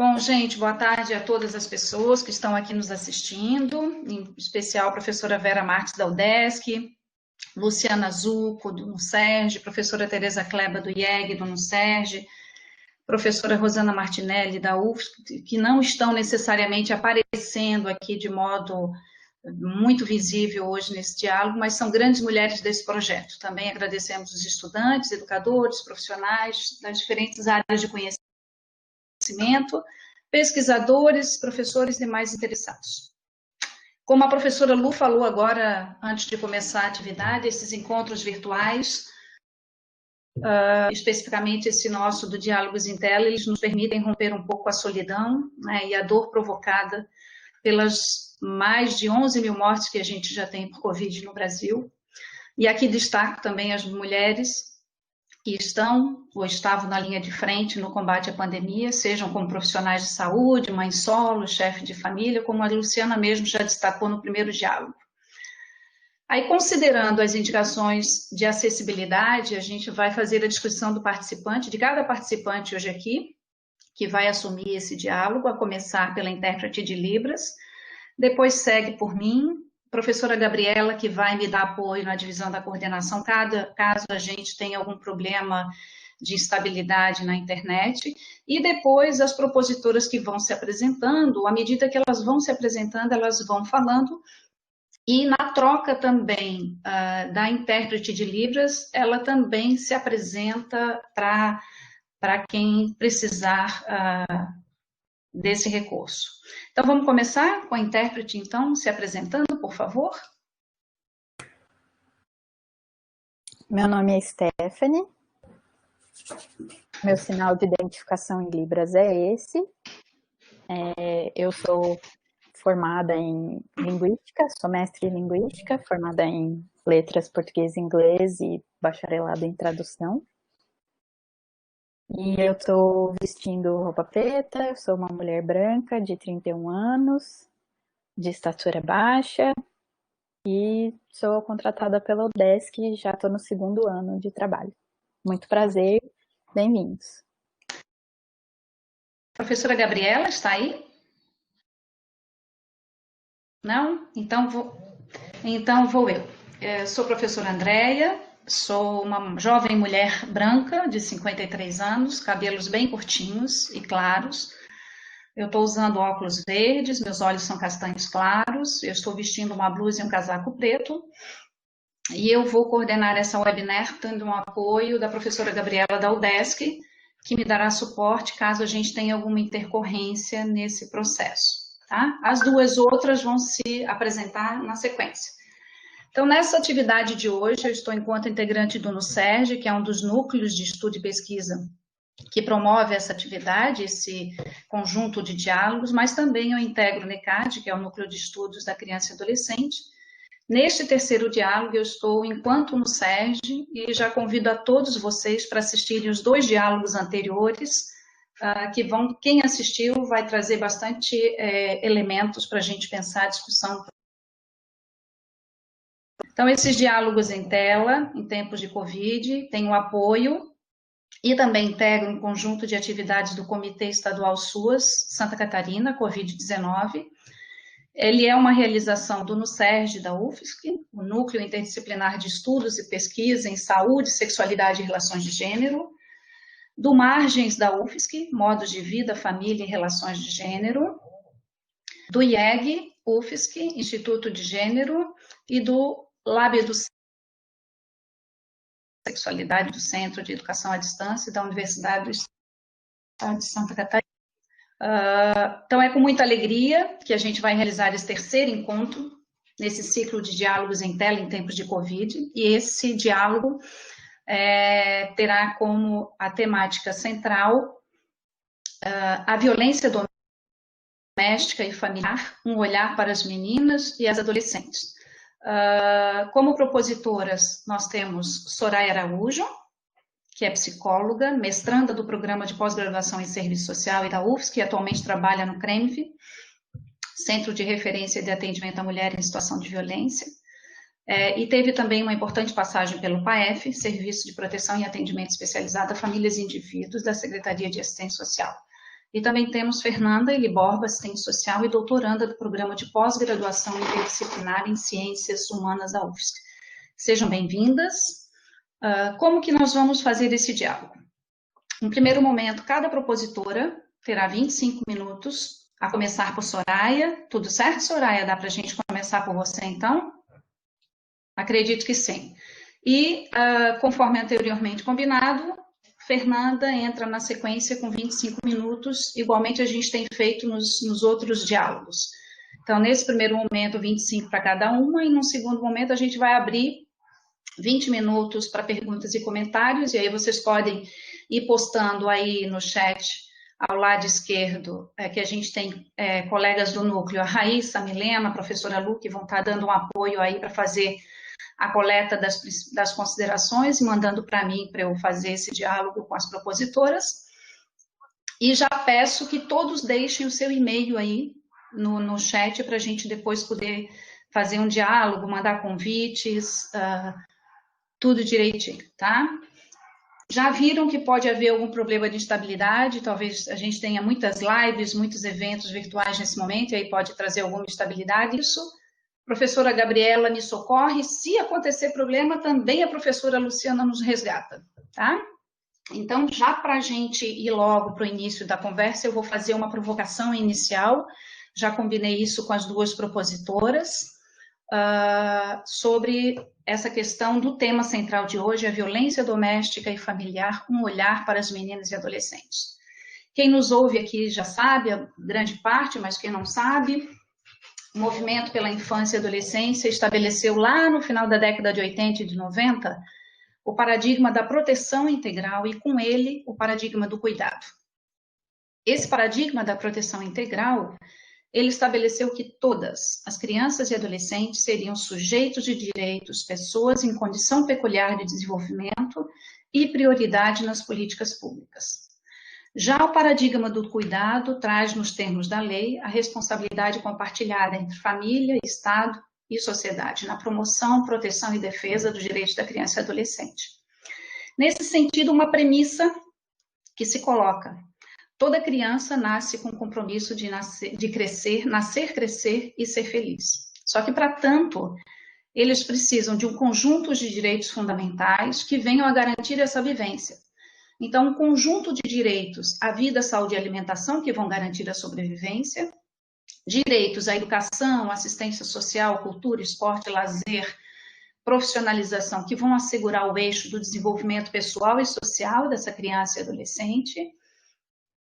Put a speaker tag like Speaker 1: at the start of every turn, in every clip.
Speaker 1: Bom, gente, boa tarde a todas as pessoas que estão aqui nos assistindo, em especial a professora Vera Marques da UDESC, Luciana Zucco, do NUSERJ, professora Tereza Kleba, do IEG, do NUSERJ, professora Rosana Martinelli, da UFSC, que não estão necessariamente aparecendo aqui de modo muito visível hoje nesse diálogo, mas são grandes mulheres desse projeto. Também agradecemos os estudantes, educadores, profissionais das diferentes áreas de conhecimento, pesquisadores, professores e demais interessados. Como a professora Lu falou agora, antes de começar a atividade, esses encontros virtuais, especificamente esse nosso do Diálogos em Tela, eles nos permitem romper um pouco a solidão, né, e a dor provocada pelas mais de 11 mil mortes que a gente já tem por Covid no Brasil. E aqui destaco também as mulheres que estão ou estavam na linha de frente no combate à pandemia, sejam como profissionais de saúde, mãe solo, chefe de família, como a Luciana mesmo já destacou no primeiro diálogo. Aí, considerando as indicações de acessibilidade, a gente vai fazer a descrição do participante, de cada participante hoje aqui, que vai assumir esse diálogo, a começar pela intérprete de Libras, depois segue por mim, professora Gabriela, que vai me dar apoio na divisão da coordenação, caso a gente tenha algum problema de instabilidade na internet, e depois as propositoras que vão se apresentando, à medida que elas vão se apresentando, elas vão falando, e na troca também da intérprete de Libras, ela também se apresenta para quem precisar desse recurso. Então, vamos começar com a intérprete, então, se apresentando, por favor.
Speaker 2: Meu nome é Stephanie. Meu sinal de identificação em Libras é esse. Eu sou formada em Linguística, sou mestre em Linguística, formada em Letras Português e Inglês e bacharelado em Tradução. E eu estou vestindo roupa preta, eu sou uma mulher branca de 31 anos, de estatura baixa, e sou contratada pela UDESC e já estou no 2º ano de trabalho. Muito prazer, bem-vindos.
Speaker 1: Professora Gabriela, está aí? Não? Então vou eu. Sou professora Andréia, sou uma jovem mulher branca de 53 anos, cabelos bem curtinhos e claros. Eu estou usando óculos verdes, meus olhos são castanhos claros, eu estou vestindo uma blusa e um casaco preto, e eu vou coordenar essa webinar tendo um apoio da professora Gabriela da UDESC, que me dará suporte caso a gente tenha alguma intercorrência nesse processo. Tá? As duas outras vão se apresentar na sequência. Então, nessa atividade de hoje, eu estou enquanto integrante do NUSERJ, que é um dos núcleos de estudo e pesquisa que promove essa atividade, esse conjunto de diálogos, mas também eu integro o NECAD, que é o Núcleo de Estudos da Criança e Adolescente. Neste terceiro diálogo, eu estou enquanto NUSERJ e já convido a todos vocês para assistirem os 2 diálogos anteriores, quem assistiu vai trazer bastante elementos para a gente pensar a discussão. Então, esses diálogos em tela, em tempos de Covid, têm o apoio e também integram um conjunto de atividades do Comitê Estadual SUAS Santa Catarina, Covid-19. Ele é uma realização do NUSERJ da UFSC, o Núcleo Interdisciplinar de Estudos e Pesquisa em Saúde, Sexualidade e Relações de Gênero, do Margens da UFSC, Modos de Vida, Família e Relações de Gênero, do IEG, UFSC, Instituto de Gênero, e do LAB do Sexualidade do Centro de Educação à Distância da Universidade do Estado de Santa Catarina. Então, é com muita alegria que a gente vai realizar esse terceiro encontro nesse ciclo de diálogos em tela em tempos de Covid, e esse diálogo terá como a temática central a violência doméstica e familiar, um olhar para as meninas e as adolescentes. Como propositoras, nós temos Soraya Araújo, que é psicóloga, mestranda do Programa de Pós-Graduação em Serviço Social e da UFSC, que atualmente trabalha no CREMV, Centro de Referência de Atendimento à Mulher em Situação de Violência, e teve também uma importante passagem pelo PAEF, Serviço de Proteção e Atendimento Especializado a Famílias e Indivíduos, da Secretaria de Assistência Social. E também temos Fernanda Eliborba, assistente social e doutoranda do programa de pós-graduação interdisciplinar em Ciências Humanas da UFSC. Sejam bem-vindas. Como que nós vamos fazer esse diálogo? Em primeiro momento, cada propositora terá 25 minutos, a começar por Soraya. Tudo certo, Soraya? Dá para a gente começar por você, então? Acredito que sim. E, conforme anteriormente combinado, Fernanda entra na sequência com 25 minutos, igualmente a gente tem feito nos outros diálogos. Então, nesse primeiro momento, 25 para cada uma, e num segundo momento a gente vai abrir 20 minutos para perguntas e comentários, e aí vocês podem ir postando aí no chat, ao lado esquerdo, que a gente tem colegas do núcleo, a Raíssa, a Milena, a professora Lu, que vão estar dando um apoio aí para fazer a coleta das considerações e mandando para mim, para eu fazer esse diálogo com as propositoras. E já peço que todos deixem o seu e-mail aí no chat para a gente depois poder fazer um diálogo, mandar convites, tudo direitinho, tá? Já viram que pode haver algum problema de estabilidade, talvez a gente tenha muitas lives, muitos eventos virtuais nesse momento, e aí pode trazer alguma instabilidade. Isso, professora Gabriela me socorre, se acontecer problema, também a professora Luciana nos resgata, tá? Então, já para a gente ir logo para o início da conversa, eu vou fazer uma provocação inicial, já combinei isso com as duas propositoras, sobre essa questão do tema central de hoje, a violência doméstica e familiar, um olhar para as meninas e adolescentes. Quem nos ouve aqui já sabe, a grande parte, mas quem não sabe, o Movimento pela Infância e Adolescência estabeleceu lá no final da década de 80 e de 90 o paradigma da proteção integral e, com ele, o paradigma do cuidado. Esse paradigma da proteção integral, ele estabeleceu que todas as crianças e adolescentes seriam sujeitos de direitos, pessoas em condição peculiar de desenvolvimento e prioridade nas políticas públicas. Já o paradigma do cuidado traz, nos termos da lei, a responsabilidade compartilhada entre família, Estado e sociedade, na promoção, proteção e defesa dos direitos da criança e adolescente. Nesse sentido, uma premissa que se coloca: toda criança nasce com o compromisso de crescer, nascer, crescer e ser feliz. Só que, para tanto, eles precisam de um conjunto de direitos fundamentais que venham a garantir essa vivência. Então, um conjunto de direitos à vida, saúde e alimentação que vão garantir a sobrevivência, direitos à educação, assistência social, cultura, esporte, lazer, profissionalização, que vão assegurar o eixo do desenvolvimento pessoal e social dessa criança e adolescente,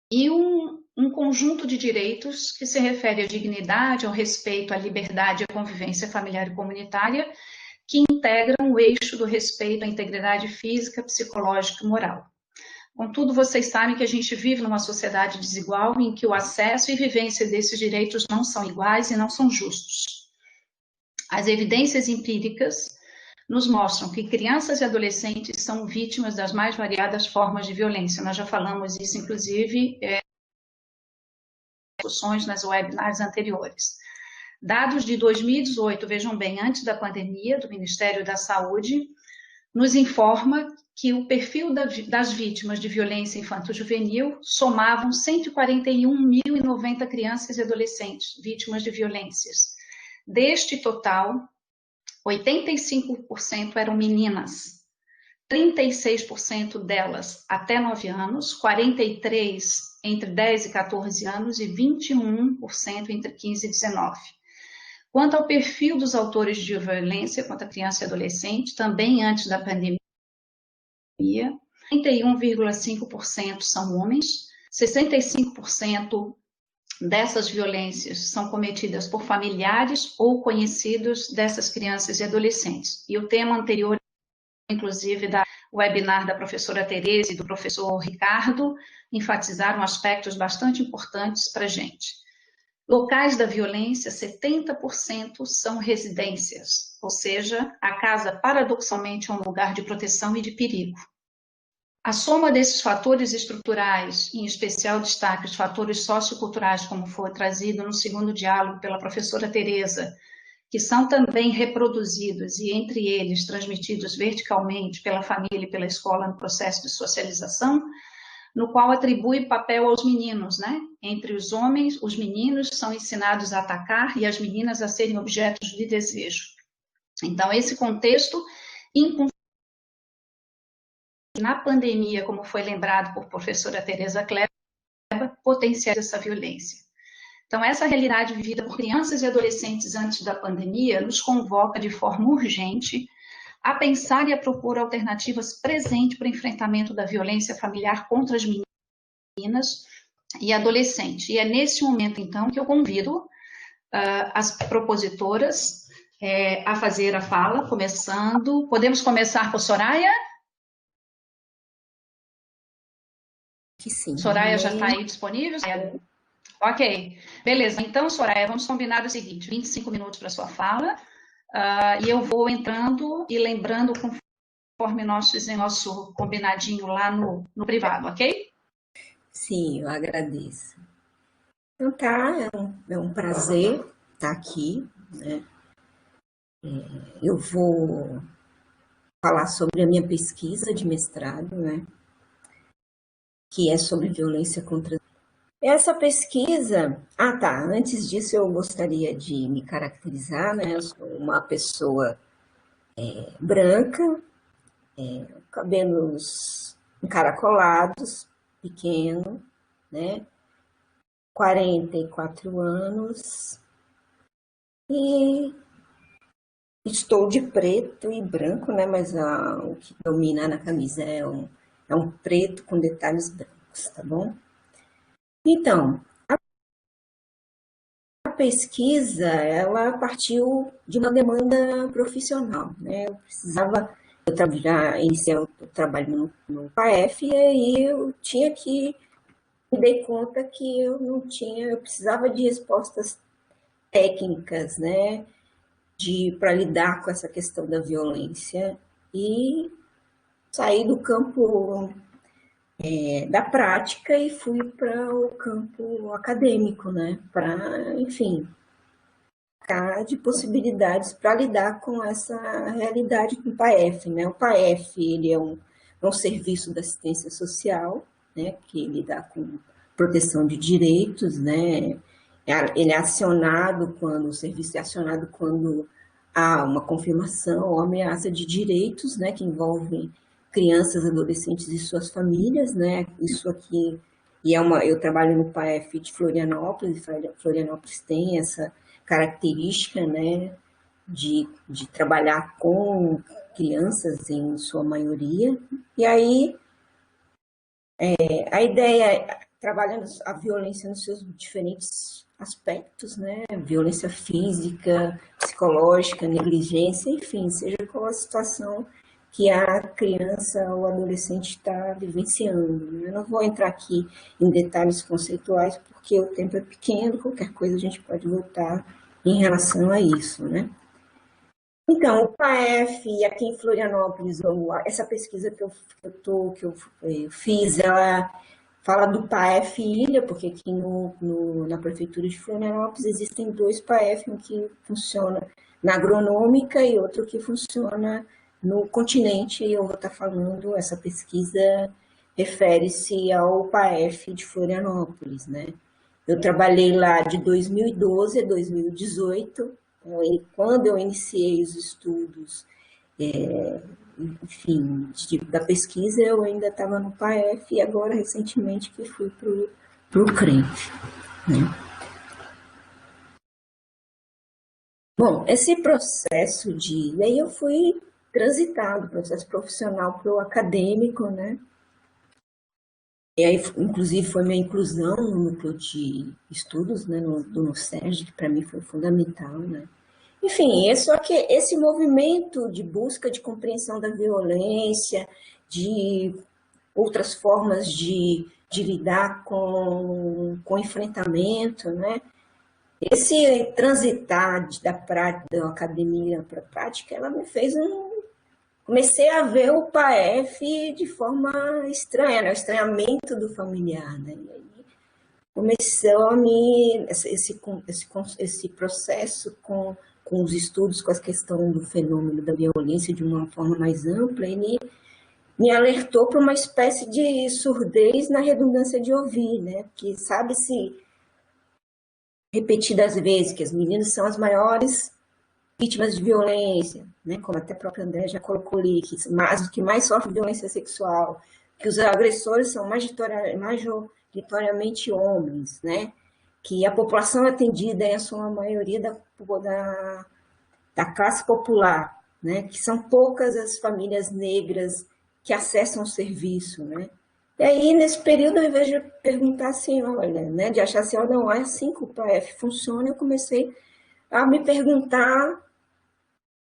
Speaker 1: e um conjunto de direitos que se refere à dignidade, ao respeito, à liberdade, à convivência familiar e comunitária, que integram o eixo do respeito à integridade física, psicológica e moral. Contudo, vocês sabem que a gente vive numa sociedade desigual em que o acesso e vivência desses direitos não são iguais e não são justos. As evidências empíricas nos mostram que crianças e adolescentes são vítimas das mais variadas formas de violência. Nós já falamos isso, inclusive, discussões nas webinars anteriores. Dados de 2018, vejam bem, antes da pandemia, do Ministério da Saúde, nos informa que o perfil das vítimas de violência infanto-juvenil somavam 141.090 crianças e adolescentes vítimas de violências. Deste total, 85% eram meninas, 36% delas até 9 anos, 43% entre 10 e 14 anos e 21% entre 15 e 19. Quanto ao perfil dos autores de violência contra criança e adolescente, também antes da pandemia, 31,5% são homens, 65% dessas violências são cometidas por familiares ou conhecidos dessas crianças e adolescentes. E o tema anterior, inclusive, da webinar da professora Tereza e do professor Ricardo, enfatizaram aspectos bastante importantes para a gente. Locais da violência, 70% são residências, ou seja, a casa paradoxalmente é um lugar de proteção e de perigo. A soma desses fatores estruturais, em especial destaque os fatores socioculturais, como foi trazido no segundo diálogo pela professora Tereza, que são também reproduzidos e, entre eles, transmitidos verticalmente pela família e pela escola no processo de socialização, no qual atribui papel aos meninos, né? Entre os homens, os meninos são ensinados a atacar e as meninas a serem objetos de desejo. Então, esse contexto, na pandemia, como foi lembrado por professora Tereza Kleber, potencializa essa violência. Então, essa realidade vivida por crianças e adolescentes antes da pandemia nos convoca de forma urgente a pensar e a propor alternativas presentes para o enfrentamento da violência familiar contra as meninas e adolescentes. E é nesse momento, então, que eu convido as propositoras a fazer a fala, começando. Podemos começar por Soraya?
Speaker 3: Que sim.
Speaker 1: Soraya já está aí disponível? Ok, beleza. Então, Soraya, vamos combinar o seguinte, 25 minutos para a sua fala, e eu vou entrando e lembrando conforme nós fizemos nosso combinadinho lá no privado, ok?
Speaker 3: Sim, eu agradeço. Então tá, é um prazer estar aqui, né? Eu vou falar sobre a minha pesquisa de mestrado, né? Que é sobre violência contra... Essa pesquisa... Antes disso eu gostaria de me caracterizar, né? Eu sou uma pessoa branca, cabelos encaracolados, pequeno, né? 44 anos e estou de preto e branco, né? Mas o que domina na camisa é um preto com detalhes brancos, tá bom? Então, a pesquisa, ela partiu de uma demanda profissional, né? Eu já iniciei o trabalho no PAEF e aí eu tinha que me dei conta que eu precisava de respostas técnicas, né, para lidar com essa questão da violência e saí do campo da prática e fui para o campo acadêmico, né, para, enfim, ficar de possibilidades para lidar com essa realidade do PAEF, né. O PAEF, ele é um serviço da assistência social, né, que lida com proteção de direitos, né? Ele é acionado o serviço é acionado quando há uma confirmação ou ameaça de direitos, né, que envolvem crianças, adolescentes e suas famílias, né? Isso aqui eu trabalho no PAEF de Florianópolis, e Florianópolis tem essa característica, né, de trabalhar com crianças em sua maioria. E aí a ideia trabalhando a violência nos seus diferentes aspectos, né? Violência física, psicológica, negligência, enfim, seja qual a situação que a criança ou adolescente está vivenciando, né? Eu não vou entrar aqui em detalhes conceituais, porque o tempo é pequeno, qualquer coisa a gente pode voltar em relação a isso, né? Então, o PAEF aqui em Florianópolis, essa pesquisa que eu fiz, ela fala do PAEF Ilha, porque aqui na Prefeitura de Florianópolis existem dois PAEF, um que funciona na agronômica e outro que funciona no continente, e eu vou estar falando, essa pesquisa refere-se ao PAEF de Florianópolis, né? Eu trabalhei lá de 2012 a 2018, quando eu iniciei os estudos, enfim, da pesquisa, eu ainda estava no PAEF e agora, recentemente, que fui para o CRENF, né? Bom, esse processo aí eu fui transitado, processo profissional para o acadêmico, né? E aí, inclusive, foi minha inclusão no núcleo de estudos, né, no SERJ, que para mim foi fundamental, né? Enfim, só que esse movimento de busca de compreensão da violência, de outras formas de lidar com o enfrentamento, né? Esse transitar da academia para a prática, ela me fez comecei a ver o PAEF de forma estranha, né? O estranhamento do familiar, né? E aí começou esse processo com os estudos, com a questão do fenômeno da violência de uma forma mais ampla, ele me alertou para uma espécie de surdez na redundância de ouvir, né? Porque sabe-se repetidas vezes que as meninas são as maiores vítimas de violência, né? Como até a própria André já colocou ali, que os que mais sofrem violência sexual, que os agressores são majoritariamente homens, né? Que a população atendida é a sua maioria da classe popular, né? Que são poucas as famílias negras que acessam o serviço, né? E aí, nesse período, ao invés de perguntar assim, olha, né, de achar assim, não, é assim que o PAEF funciona, eu comecei a me perguntar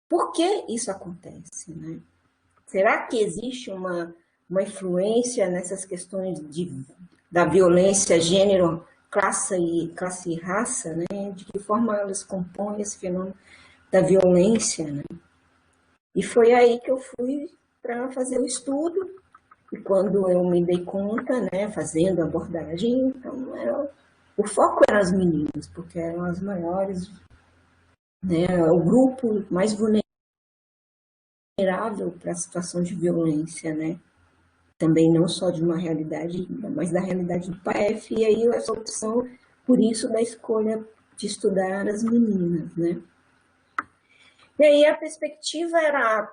Speaker 3: por que isso acontece, né? Será que existe uma influência nessas questões da violência, gênero, classe e raça, né? De que forma elas compõem esse fenômeno da violência, né? E foi aí que eu fui para fazer o estudo, e quando eu me dei conta, né, fazendo a abordagem, então o foco eram as meninas, porque eram as maiores, né, o grupo mais vulnerável para a situação de violência, né? Também não só de uma realidade, mas da realidade do PAEF, e aí essa opção, por isso, da escolha de estudar as meninas, né? E aí a perspectiva era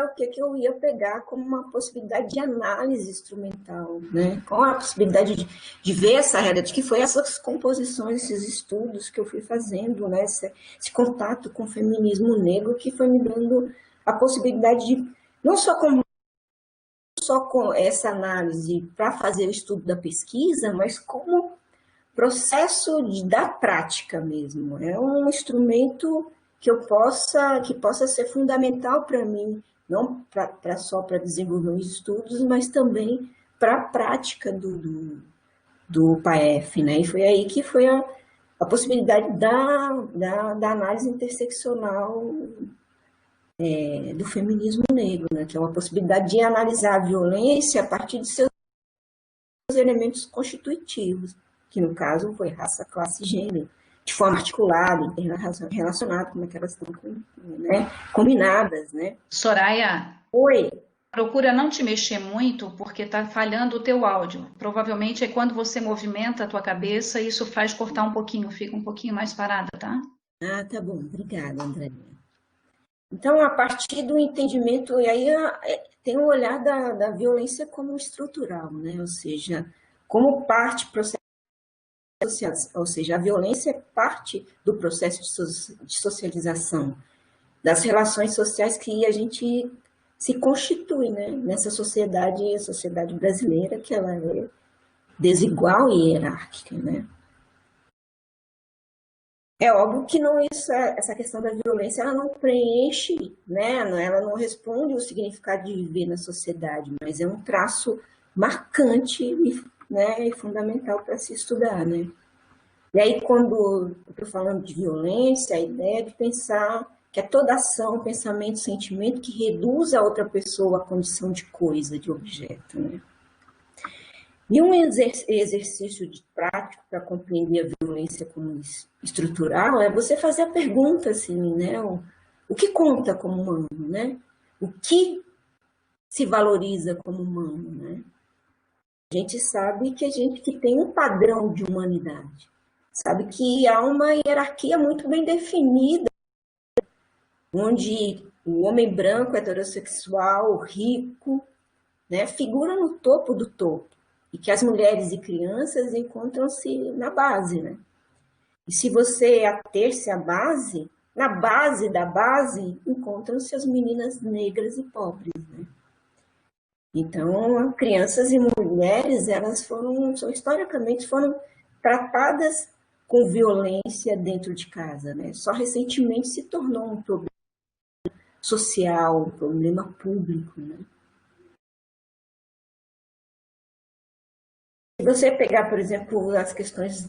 Speaker 3: o que eu ia pegar como uma possibilidade de análise instrumental, né? Qual a possibilidade de ver essa realidade, que foi essas composições, esses estudos que eu fui fazendo, né? Esse contato com o feminismo negro que foi me dando a possibilidade de, não só com essa análise para fazer o estudo da pesquisa, mas como processo da prática mesmo. É um instrumento que possa ser fundamental para mim, não só para desenvolver os estudos, mas também para a prática do PAEF, né? E foi aí que foi a possibilidade da análise interseccional do feminismo negro, né? Que é uma possibilidade de analisar a violência a partir de seus elementos constitutivos, que no caso foi raça, classe e gênero, de forma articulada, interrelacionada, como é que elas estão, né, combinadas, né?
Speaker 1: Soraya,
Speaker 3: Oi.
Speaker 1: procura não te mexer muito, porque está falhando o teu áudio. Provavelmente é quando você movimenta a tua cabeça, isso faz cortar um pouquinho, fica um pouquinho mais parada, tá?
Speaker 3: Ah, tá bom. Obrigada, André. Então, a partir do entendimento, e aí tem o olhar da violência como estrutural, né? Ou seja, como parte do processo social, ou seja, a violência é parte do processo de socialização, das relações sociais que a gente se constitui, né? Nessa sociedade, a sociedade brasileira, que ela é desigual e hierárquica, né? É óbvio que essa questão da violência ela não preenche, né? Ela não responde o significado de viver na sociedade, mas é um traço marcante, né, e fundamental para se estudar, né? E aí, quando eu estou falando de violência, a ideia é de pensar que é toda ação, pensamento, sentimento que reduz a outra pessoa à condição de coisa, de objeto, né? E um exercício prático para compreender a violência como estrutural é você fazer a pergunta assim, né? O que conta como humano, né? O que se valoriza como humano, né? A gente sabe que tem um padrão de humanidade, sabe que há uma hierarquia muito bem definida, onde o homem branco, heterossexual, rico, né, figura no topo do topo. E que as mulheres e crianças encontram-se na base, né? E se você ater-se à base, na base da base, encontram-se as meninas negras e pobres, né? Então, crianças e mulheres, historicamente foram tratadas com violência dentro de casa, né? Só recentemente se tornou um problema social, um problema público, né? Se você pegar, por exemplo, as questões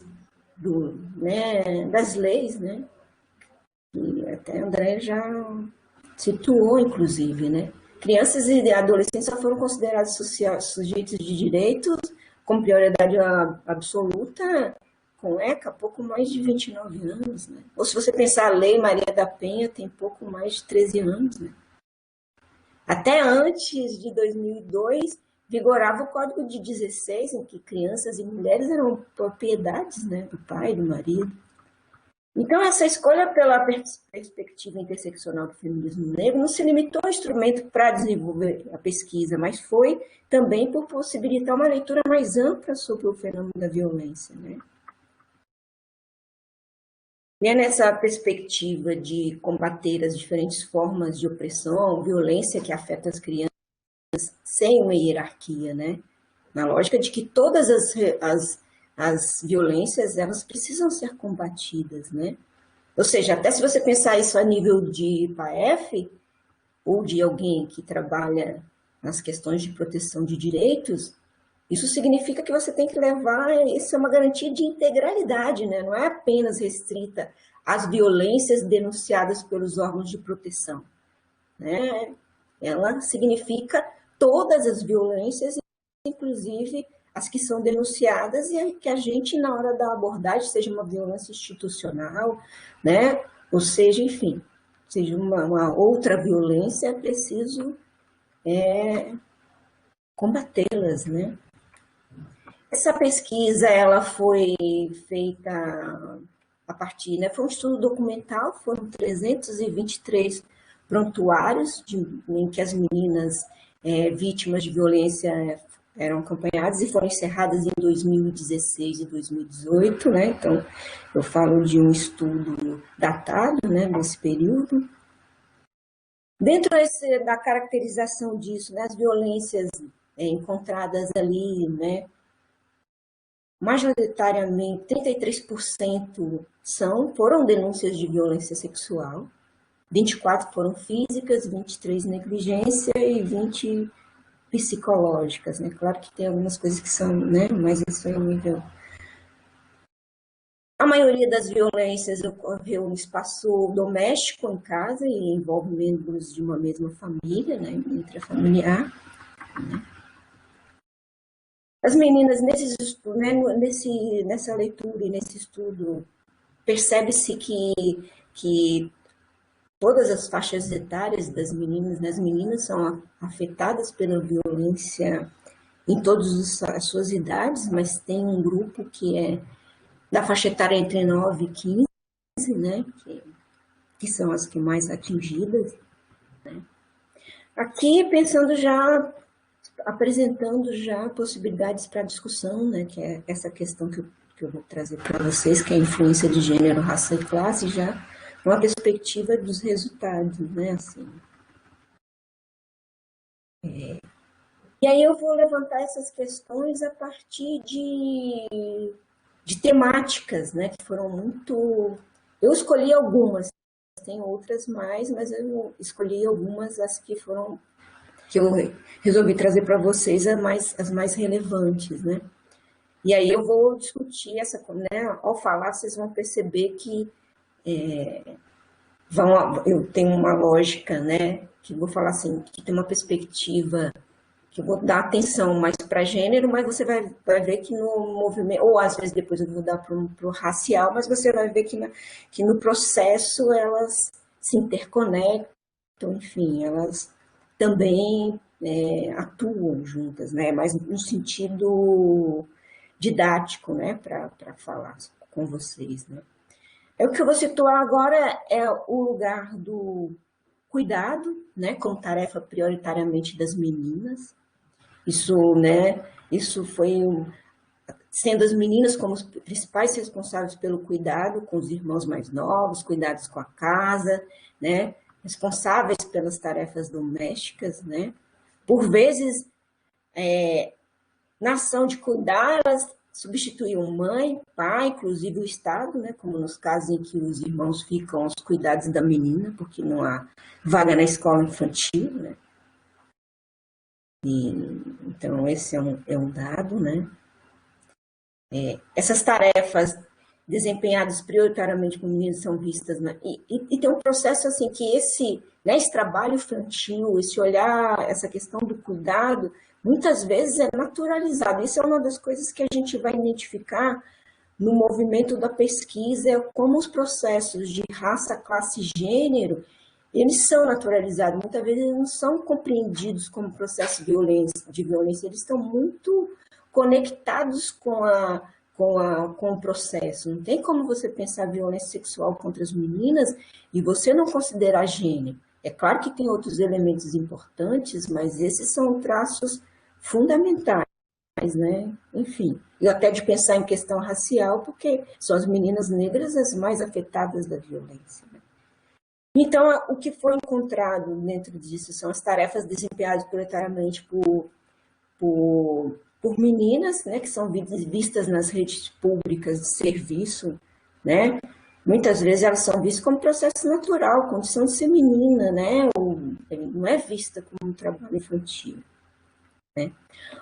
Speaker 3: das leis, né, que até André já situou, inclusive, né, crianças e adolescentes só foram considerados sujeitos de direitos com prioridade absoluta com ECA pouco mais de 29 anos, né? Ou se você pensar a Lei Maria da Penha, tem pouco mais de 13 anos, né? Até antes de 2002, vigorava o Código de 16, em que crianças e mulheres eram propriedades, né, do pai, do marido. Então, essa escolha pela perspectiva interseccional do feminismo negro não se limitou ao instrumento para desenvolver a pesquisa, mas foi também por possibilitar uma leitura mais ampla sobre o fenômeno da violência, né? E é nessa perspectiva de combater as diferentes formas de opressão, violência que afeta as crianças sem uma hierarquia, né? Na lógica de que todas as violências, elas precisam ser combatidas, né? Ou seja, até se você pensar isso a nível de PAEF, ou de alguém que trabalha nas questões de proteção de direitos, isso significa que você tem que levar, isso é uma garantia de integralidade, né? Não é apenas restrita às violências denunciadas pelos órgãos de proteção, né? Ela significa todas as violências, inclusive as que são denunciadas, e que a gente, na hora da abordagem, seja uma violência institucional, né? Ou seja, enfim, seja uma outra violência, é preciso combatê-las, né? Essa pesquisa, ela foi feita a partir, né? Foi um estudo documental, foram 323 prontuários em que as meninas vítimas de violência eram acompanhadas e foram encerradas em 2016 e 2018, né? Então, eu falo de um estudo datado, né, nesse período. Dentro da caracterização disso, né, as violências encontradas ali, né, majoritariamente 33% foram denúncias de violência sexual, 24 foram físicas, 23 negligência e 20 psicológicas, né? Claro que tem algumas coisas que são, né? Mas isso é um nível. A maioria das violências ocorreu no espaço doméstico, em casa, e envolve membros de uma mesma família, né? Intrafamiliar. Né? As meninas, nessa leitura e nesse estudo, percebe-se que todas as faixas etárias das meninas, né? As meninas são afetadas pela violência em todas as suas idades, mas tem um grupo que é da faixa etária entre 9 e 15, né? Que são as que mais atingidas. Né? Aqui, pensando já, apresentando já possibilidades para discussão, né? Que é essa questão que eu vou trazer para vocês, que é a influência de gênero, raça e classe, já uma perspectiva dos resultados, né, assim. E aí eu vou levantar essas questões a partir de temáticas, né, que foram muito... Eu escolhi algumas, tem outras mais, mas eu escolhi algumas, as que foram... que eu resolvi trazer para vocês as mais relevantes, né. E aí eu vou discutir essa, né, ao falar vocês vão perceber que eu tenho uma lógica, né, que vou falar assim, que tem uma perspectiva, que eu vou dar atenção mais para gênero, mas você vai ver que no movimento, ou às vezes depois eu vou dar para o racial, mas você vai ver que no processo elas se interconectam, enfim, elas também atuam juntas, né, mas no sentido didático, né, para falar com vocês, né. O que eu vou situar agora é o lugar do cuidado, né, como tarefa prioritariamente das meninas. Isso, né, isso foi sendo as meninas como os principais responsáveis pelo cuidado com os irmãos mais novos, cuidados com a casa, né, responsáveis pelas tarefas domésticas, né. Por vezes, na ação de cuidar, elas substituíam mãe, pai, inclusive o Estado, né, como nos casos em que os irmãos ficam aos cuidados da menina, porque não há vaga na escola infantil, né. Então, esse é um dado, né. Essas tarefas desempenhadas prioritariamente por meninas são vistas, né, e tem um processo assim que esse trabalho infantil, esse olhar, essa questão do cuidado, muitas vezes é naturalizado. Isso é uma das coisas que a gente vai identificar no movimento da pesquisa, como os processos de raça, classe e gênero, eles são naturalizados, muitas vezes eles não são compreendidos como processo de violência, eles estão muito conectados com o processo. Não tem como você pensar violência sexual contra as meninas e você não considerar gênero. É claro que tem outros elementos importantes, mas esses são traços fundamentais, né? Enfim, e até de pensar em questão racial, porque são as meninas negras as mais afetadas da violência, né? Então, o que foi encontrado dentro disso são as tarefas desempenhadas prioritariamente por meninas, né, que são vistas nas redes públicas de serviço, né? Muitas vezes elas são vistas como processo natural, condição de ser menina, né? Não é vista como um trabalho infantil, né?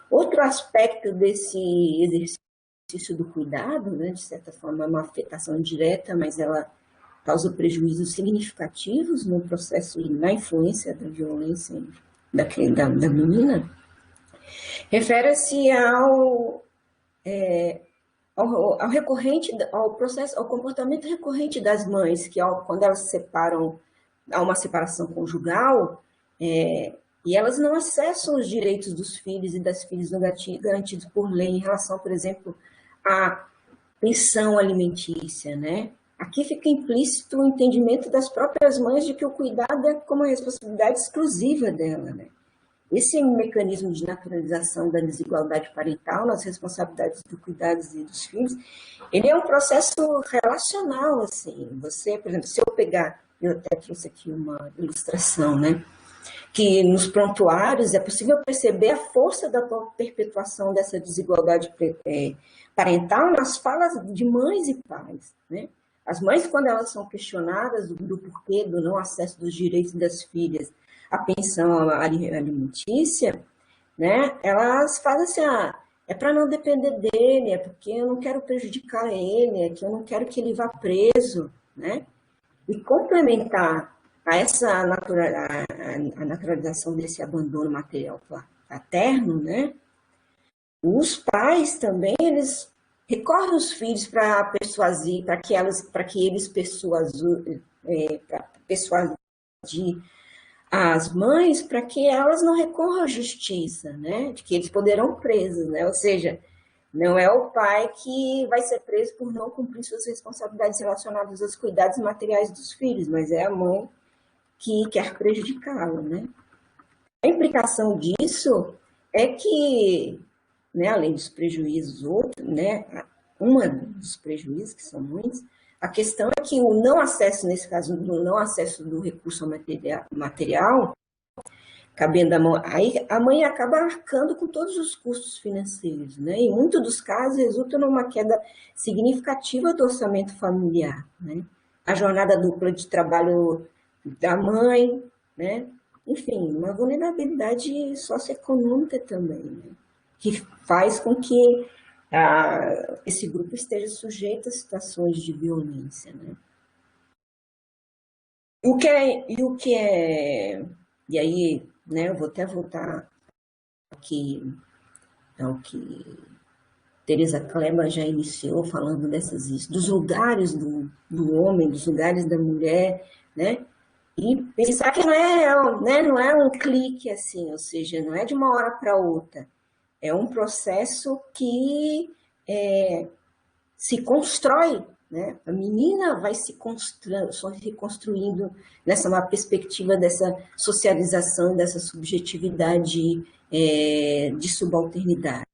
Speaker 3: Outro aspecto desse exercício do cuidado, né, de certa forma é uma afetação direta, mas ela causa prejuízos significativos no processo e na influência da violência da menina, refere-se ao comportamento recorrente das mães, que quando elas se separam, há uma separação conjugal, e elas não acessam os direitos dos filhos e das filhas garantidos por lei em relação, por exemplo, à pensão alimentícia, né? Aqui fica implícito o entendimento das próprias mães de que o cuidado é como uma responsabilidade exclusiva dela, né? Esse mecanismo de naturalização da desigualdade parental nas responsabilidades do cuidado e dos filhos, ele é um processo relacional, assim. Você, por exemplo, se eu pegar, eu até trouxe aqui uma ilustração, né? Que nos prontuários é possível perceber a força da perpetuação dessa desigualdade parental nas falas de mães e pais, né? As mães, quando elas são questionadas do porquê do não acesso dos direitos das filhas à pensão alimentícia, né, elas falam assim, é para não depender dele, é porque eu não quero prejudicar ele, é que eu não quero que ele vá preso, né? E complementar a essa a naturalização desse abandono material paterno, né? Os pais também, eles recorrem os filhos para persuadir, para que eles persuadir as mães para que elas não recorram à justiça, né? De que eles poderão presos, né? Ou seja, não é o pai que vai ser preso por não cumprir suas responsabilidades relacionadas aos cuidados materiais dos filhos, mas é a mãe que quer prejudicá-lo, né? A implicação disso é que, né, além dos prejuízos outros, né, uma dos prejuízos, que são muitos, a questão é que o não acesso, nesse caso, do não acesso do recurso material, cabendo à mãe, aí a mãe acaba arcando com todos os custos financeiros, né? Em muitos dos casos, resulta numa queda significativa do orçamento familiar, né? A jornada dupla de trabalho da mãe, né? Enfim, uma vulnerabilidade socioeconômica também, né? Que faz com que esse grupo esteja sujeito a situações de violência, né? E aí, né, eu vou até voltar aqui ao que Teresa Kleber já iniciou falando dos lugares do homem, dos lugares da mulher, né? E pensar que não é um clique assim, ou seja, não é de uma hora para outra. É um processo que se constrói, né? A menina vai se construindo nessa uma perspectiva dessa socialização, dessa subjetividade de subalternidade.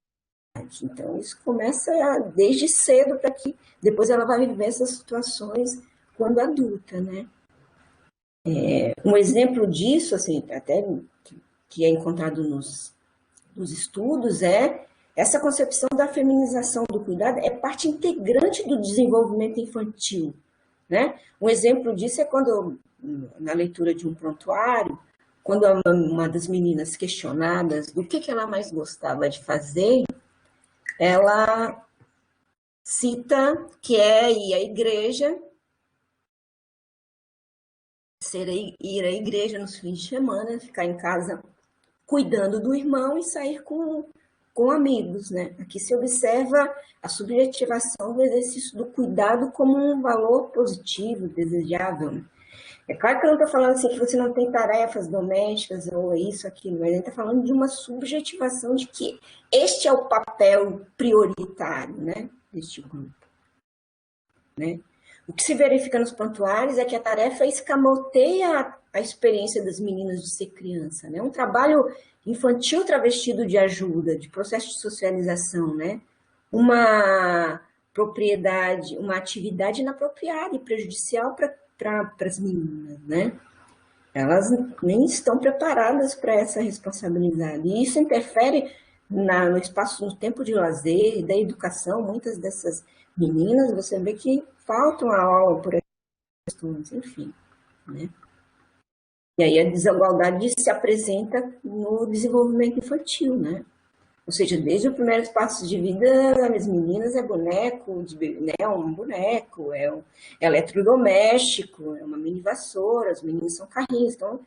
Speaker 3: Então, isso começa desde cedo, para que depois ela vai viver essas situações quando adulta, né? Um exemplo disso, assim, até que é encontrado nos estudos, é essa concepção da feminização do cuidado é parte integrante do desenvolvimento infantil, né? Um exemplo disso é quando, na leitura de um prontuário, quando uma das meninas questionadas do que ela mais gostava de fazer, ela cita que é ir à igreja, ir à igreja nos fins de semana, ficar em casa cuidando do irmão e sair com amigos, né? Aqui se observa a subjetivação do exercício do cuidado como um valor positivo, desejável. É claro que eu não estou falando assim que você não tem tarefas domésticas ou isso, aquilo, mas a gente está falando de uma subjetivação de que este é o papel prioritário, né, deste grupo, né? O que se verifica nos prontuários é que a tarefa escamoteia a experiência das meninas de ser criança, né? Um trabalho infantil travestido de ajuda, de processo de socialização, né? Uma propriedade, uma atividade inapropriada e prejudicial para as meninas, né? Elas nem estão preparadas para essa responsabilidade. E isso interfere no espaço, no tempo de lazer, da educação. Muitas dessas meninas, você vê que faltam a aula por questões, enfim, né? E aí a desigualdade se apresenta no desenvolvimento infantil, né? Ou seja, desde o primeiro espaço de vida, as meninas é boneco, né, um boneco, é um eletrodoméstico, é uma mini vassoura, os meninos são carrinhos. Então,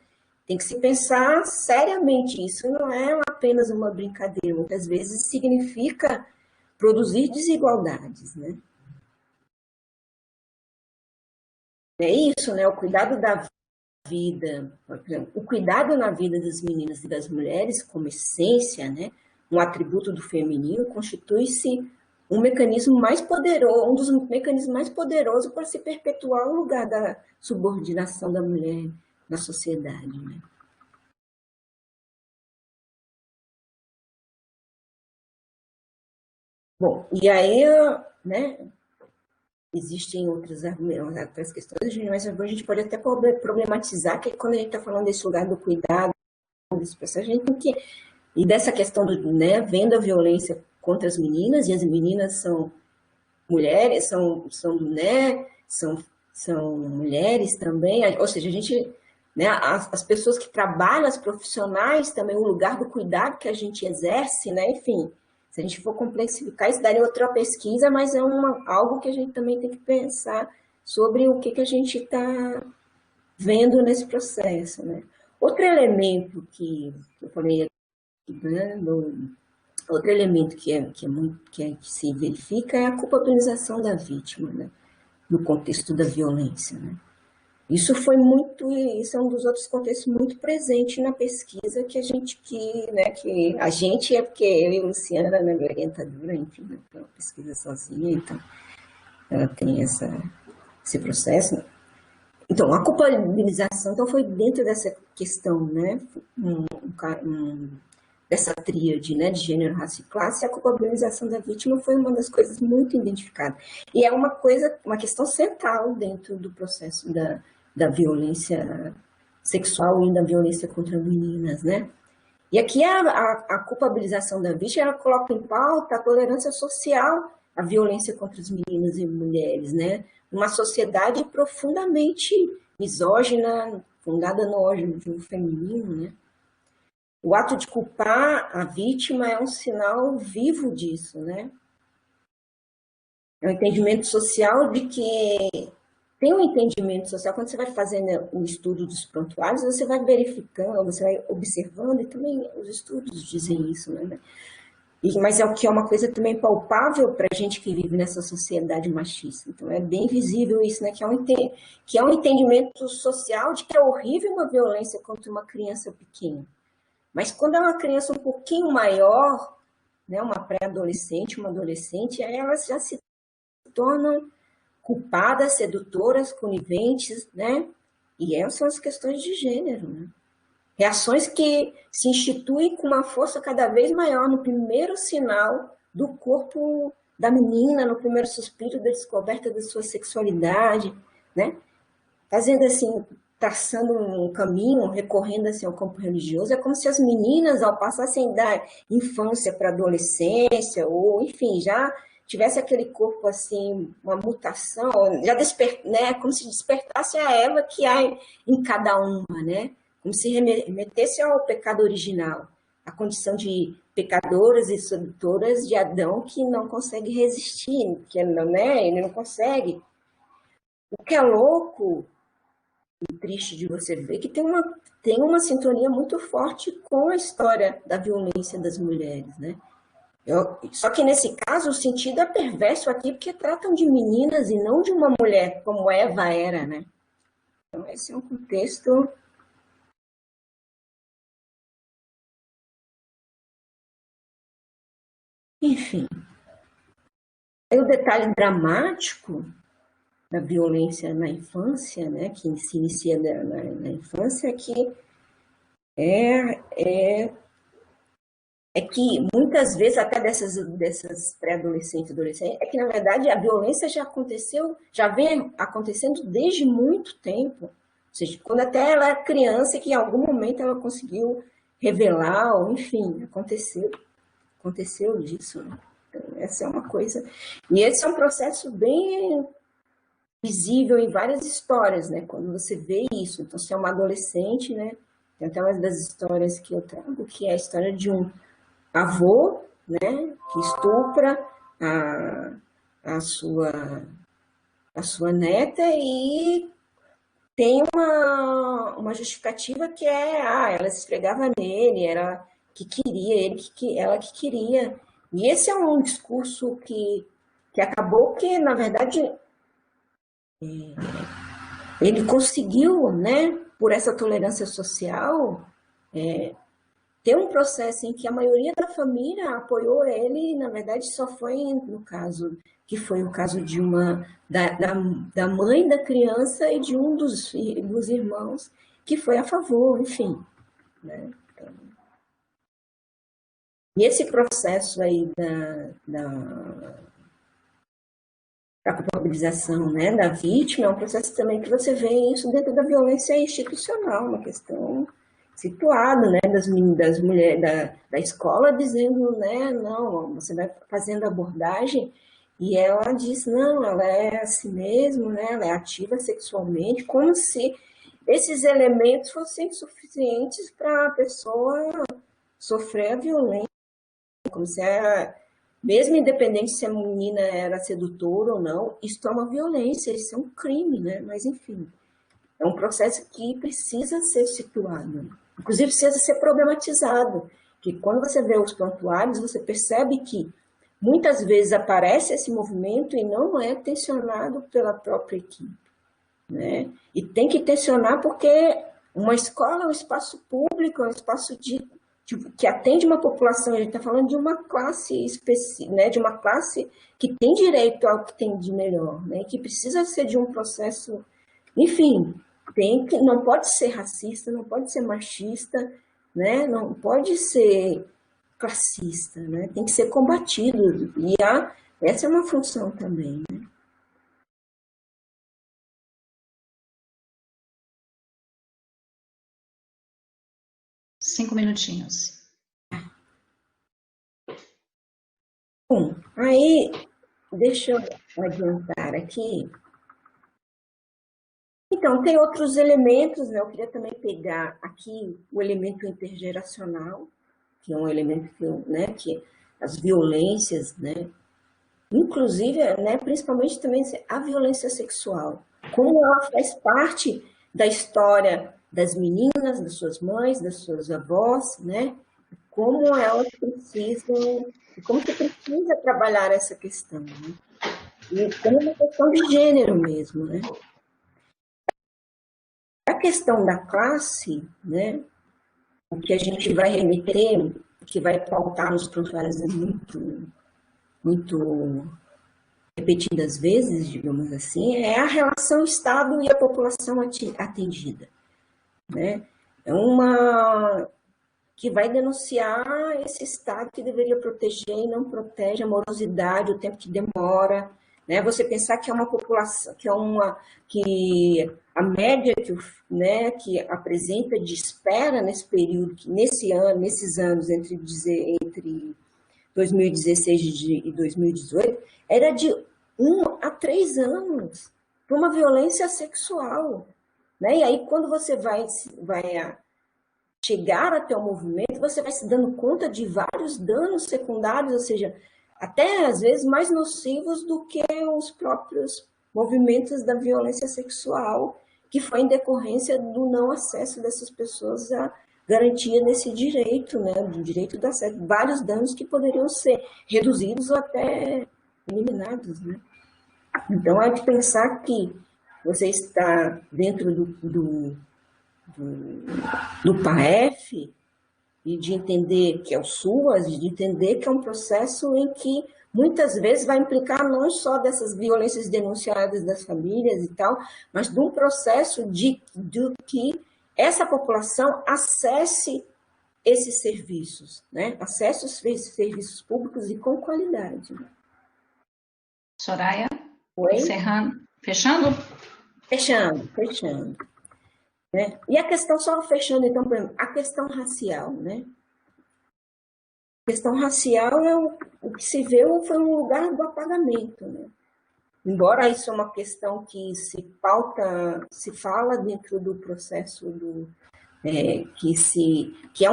Speaker 3: tem que se pensar seriamente. Isso não é apenas uma brincadeira. Muitas vezes significa produzir desigualdades, né? É isso, né? O cuidado da vida, por exemplo, o cuidado na vida das meninas e das mulheres, como essência, né? Um atributo do feminino, constitui-se um mecanismo mais poderoso, um dos mecanismos mais poderosos para se perpetuar o lugar da subordinação da mulher na sociedade, né? Bom, e aí, né, existem outras questões, mas a gente pode até problematizar que quando a gente está falando desse lugar do cuidado, desse processo, a gente tem que e dessa questão do, né, vendo a violência contra as meninas, e as meninas são mulheres, né, são mulheres também, ou seja, a gente, né, as pessoas que trabalham, as profissionais também, o lugar do cuidado que a gente exerce, né, enfim, se a gente for complexificar, isso daria outra pesquisa, mas é algo que a gente também tem que pensar sobre o que a gente está vendo nesse processo, né. Outro elemento que eu falei, né, outro elemento que se verifica é a culpabilização da vítima, né, no contexto da violência, né. Isso é um dos outros contextos muito presente na pesquisa que a gente é porque eu e a Luciana, né, minha orientadora, enfim, né, uma pesquisa sozinha, então ela tem esse processo, né. Então, a culpabilização então, foi dentro dessa questão, né, dessa tríade, né, de gênero, raça e classe, a culpabilização da vítima foi uma das coisas muito identificadas. E é uma questão central dentro do processo da violência sexual e da violência contra meninas, né? E aqui a culpabilização da vítima, ela coloca em pauta a tolerância social à violência contra as meninas e mulheres, né? Uma sociedade profundamente misógina, fundada no ódio feminino, né? O ato de culpar a vítima é um sinal vivo disso, né? É um entendimento social de que tem um entendimento social, quando você vai fazendo o estudo dos prontuários, você vai verificando, você vai observando, e também os estudos dizem isso, né? Mas é o que é uma coisa também palpável para a gente que vive nessa sociedade machista. Então, é bem visível isso, né? Que é um entendimento social de que é horrível uma violência contra uma criança pequena. Mas quando é uma criança um pouquinho maior, né, uma pré-adolescente, uma adolescente, aí elas já se tornam culpadas, sedutoras, coniventes, né? E essas são as questões de gênero, né? Reações que se instituem com uma força cada vez maior no primeiro sinal do corpo da menina, no primeiro suspiro da descoberta da sua sexualidade, né? Fazendo assim, traçando um caminho, recorrendo assim ao campo religioso, é como se as meninas, ao passassem da infância para a adolescência, ou enfim, já tivesse aquele corpo assim, uma mutação, já né, como se despertasse a Eva que há em cada uma, né? Como se remetesse ao pecado original, a condição de pecadoras e sedutoras de Adão que não consegue resistir, que não, né? Ele não consegue. O que é louco e triste de você ver que tem uma sintonia muito forte com a história da violência das mulheres, né? Só que nesse caso o sentido é perverso aqui porque tratam de meninas e não de uma mulher como Eva era, né? Então, esse é um contexto. Enfim, aí o detalhe dramático da violência na infância, né, que se inicia na infância, é que é que muitas vezes, até dessas pré-adolescentes e adolescentes, é que, na verdade, a violência já aconteceu, já vem acontecendo desde muito tempo. Ou seja, quando até ela é criança, que em algum momento ela conseguiu revelar, ou enfim, aconteceu disso. Né? Então, essa é uma coisa. E esse é um processo bem visível em várias histórias, né? Quando você vê isso. Então, se é uma adolescente, né? Tem até uma das histórias que eu trago, que é a história de um avô, né, que estupra a sua neta e tem uma justificativa que ela se esfregava nele, era que queria, ela que queria. E esse é um discurso que acabou que, na verdade, ele conseguiu, né, por essa tolerância social, ter um processo em que a maioria da família apoiou ele, e, na verdade, só foi no caso, que foi o caso de da mãe da criança e de um dos irmãos, que foi a favor, enfim. Né? Então, e esse processo aí da culpabilização, né, da vítima é um processo também que você vê isso dentro da violência institucional, uma questão situada, né, das mulheres da escola dizendo, né, não, você vai fazendo abordagem e ela diz, não, ela é assim mesmo, né, ela é ativa sexualmente, como se esses elementos fossem suficientes para a pessoa sofrer a violência, como se mesmo independente se a menina era sedutora ou não, isso é uma violência, isso é um crime, né, mas enfim. É um processo que precisa ser situado, inclusive precisa ser problematizado, que quando você vê os prontuários, você percebe que muitas vezes aparece esse movimento e não é tensionado pela própria equipe. Né? E tem que tensionar porque uma escola é um espaço público, é um espaço que atende uma população, a gente está falando de uma classe específica, né? De uma classe que tem direito ao que tem de melhor, né? Que precisa ser de um processo, enfim, não pode ser racista, não pode ser machista, né? Não pode ser classista, né? Tem que ser combatido. E essa é uma função também. Né?
Speaker 1: Cinco minutinhos.
Speaker 3: Bom, aí deixa eu adiantar aqui. Então, tem outros elementos, né? Eu queria também pegar aqui o elemento intergeracional, que é um elemento que as violências, né? Inclusive, né, principalmente também a violência sexual, como ela faz parte da história das meninas, das suas mães, das suas avós, né? Como elas precisam, como se precisa trabalhar essa questão, né? E como uma questão de gênero mesmo, né? A questão da classe, né, o que a gente vai remeter, que vai pautar nos prontuários muito repetidas vezes, digamos assim, é a relação Estado e a população atendida. Né? É uma que vai denunciar esse Estado que deveria proteger e não protege, a morosidade, o tempo que demora. Né? Você pensar que é uma população, que a média que apresenta de espera nesse período, nesses anos entre 2016 e 2018, era de 1 a 3 anos por uma violência sexual. Né? E aí, quando você vai chegar até o movimento, você vai se dando conta de vários danos secundários, ou seja, até às vezes mais nocivos do que os próprios movimentos da violência sexual, que foi em decorrência do não acesso dessas pessoas à garantia desse direito, né, do direito do acesso, vários danos que poderiam ser reduzidos ou até eliminados, né? Então, é de pensar que você está dentro do PAEF, e de entender que é o SUAS, de entender que é um processo em que muitas vezes vai implicar não só dessas violências denunciadas das famílias e tal, mas de um processo de que essa população acesse esses serviços, né? Acesse os serviços públicos e com qualidade.
Speaker 1: Soraya?
Speaker 3: Oi?
Speaker 1: Encerrando. Fechando?
Speaker 3: Fechando. Né? E a questão, só fechando então, a questão racial, né? A questão racial é o que se vê foi um lugar do apagamento, né? Embora isso é uma questão que se fala dentro do processo que é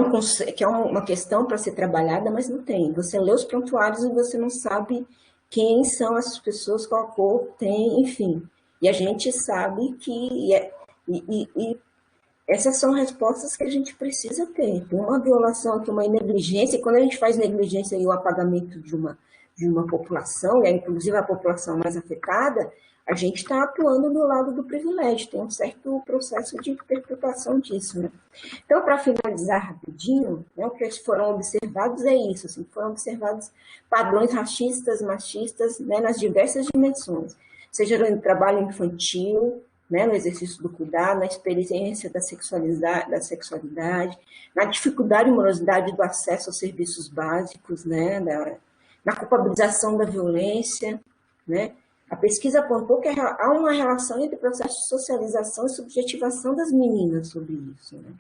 Speaker 3: uma questão para ser trabalhada, mas não tem. Você lê os prontuários e você não sabe quem são essas pessoas, qual cor tem, enfim. E a gente sabe que essas são respostas que a gente precisa ter. Tem uma violação aqui, uma negligência, e quando a gente faz negligência e o apagamento de uma população, e inclusive a população mais afetada, a gente está atuando do lado do privilégio, tem um certo processo de interpretação disso. Né? Então, para finalizar rapidinho, né, o que foram observados é isso, assim, foram observados padrões racistas, machistas, né, nas diversas dimensões, seja no trabalho infantil, né, no exercício do cuidado, na experiência da sexualidade, na dificuldade e morosidade do acesso aos serviços básicos, né, na culpabilização da violência, né. A pesquisa apontou que há uma relação entre o processo de socialização e subjetivação das meninas sobre isso, né.